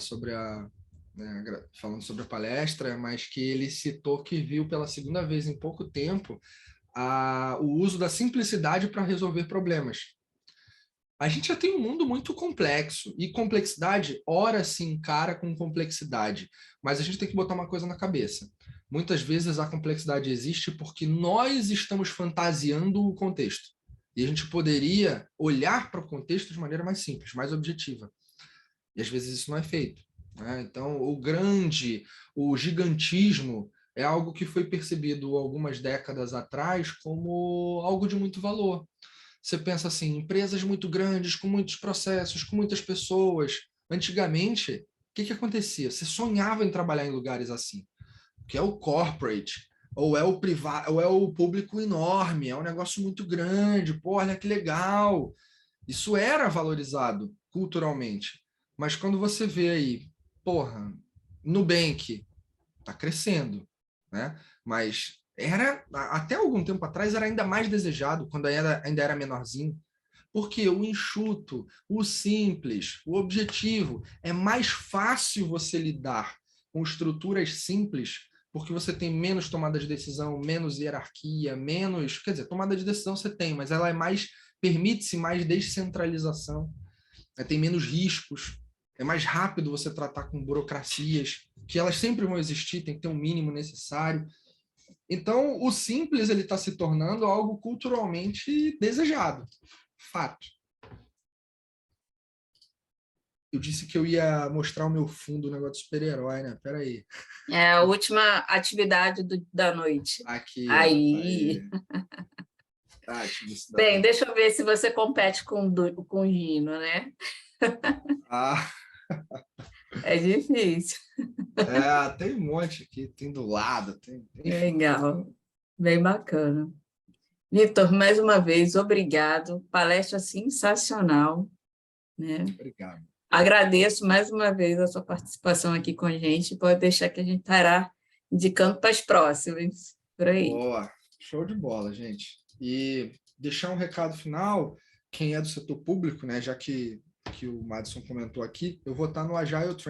falando sobre a palestra, mas que ele citou que viu pela segunda vez em pouco tempo o uso da simplicidade para resolver problemas. A gente já tem um mundo muito complexo, e complexidade, ora se encara com complexidade, mas a gente tem que botar uma coisa na cabeça. Muitas vezes a complexidade existe porque nós estamos fantasiando o contexto. E a gente poderia olhar para o contexto de maneira mais simples, mais objetiva. E às vezes isso não é feito. Né? Então, o gigantismo é algo que foi percebido algumas décadas atrás como algo de muito valor. Você pensa assim, empresas muito grandes, com muitos processos, com muitas pessoas. Antigamente, o que acontecia? Você sonhava em trabalhar em lugares assim, que é o corporate, ou é o privado, ou é o público enorme, é um negócio muito grande, pô, olha que legal. Isso era valorizado culturalmente. Mas quando você vê aí, porra, Nubank está crescendo, né? Mas até algum tempo atrás era ainda mais desejado, quando ainda era menorzinho. Porque o enxuto, o simples, o objetivo, é mais fácil você lidar com estruturas simples, porque você tem menos tomada de decisão, menos hierarquia, menos... Quer dizer, tomada de decisão você tem, mas ela é mais... Permite-se mais descentralização, tem menos riscos, é mais rápido você tratar com burocracias, que elas sempre vão existir, tem que ter um mínimo necessário. Então, o simples ele está se tornando algo culturalmente desejado. Fato. Eu disse que eu ia mostrar o meu fundo, o negócio de super-herói, né? Peraí. É a última atividade da noite. Aqui, ó. Aí. Bem, deixa eu ver se você compete com o Gino, né? É difícil. Tem um monte aqui, tem do lado. Legal, bem bacana. Vitor, mais uma vez, obrigado. Palestra sensacional. Né? Obrigado. Agradeço mais uma vez a sua participação aqui com a gente. Pode deixar que a gente estará indicando para as próximas. Por aí. Boa, show de bola, gente. E deixar um recado final, quem é do setor público, né, já que o Madison comentou aqui, eu vou estar no Agile Training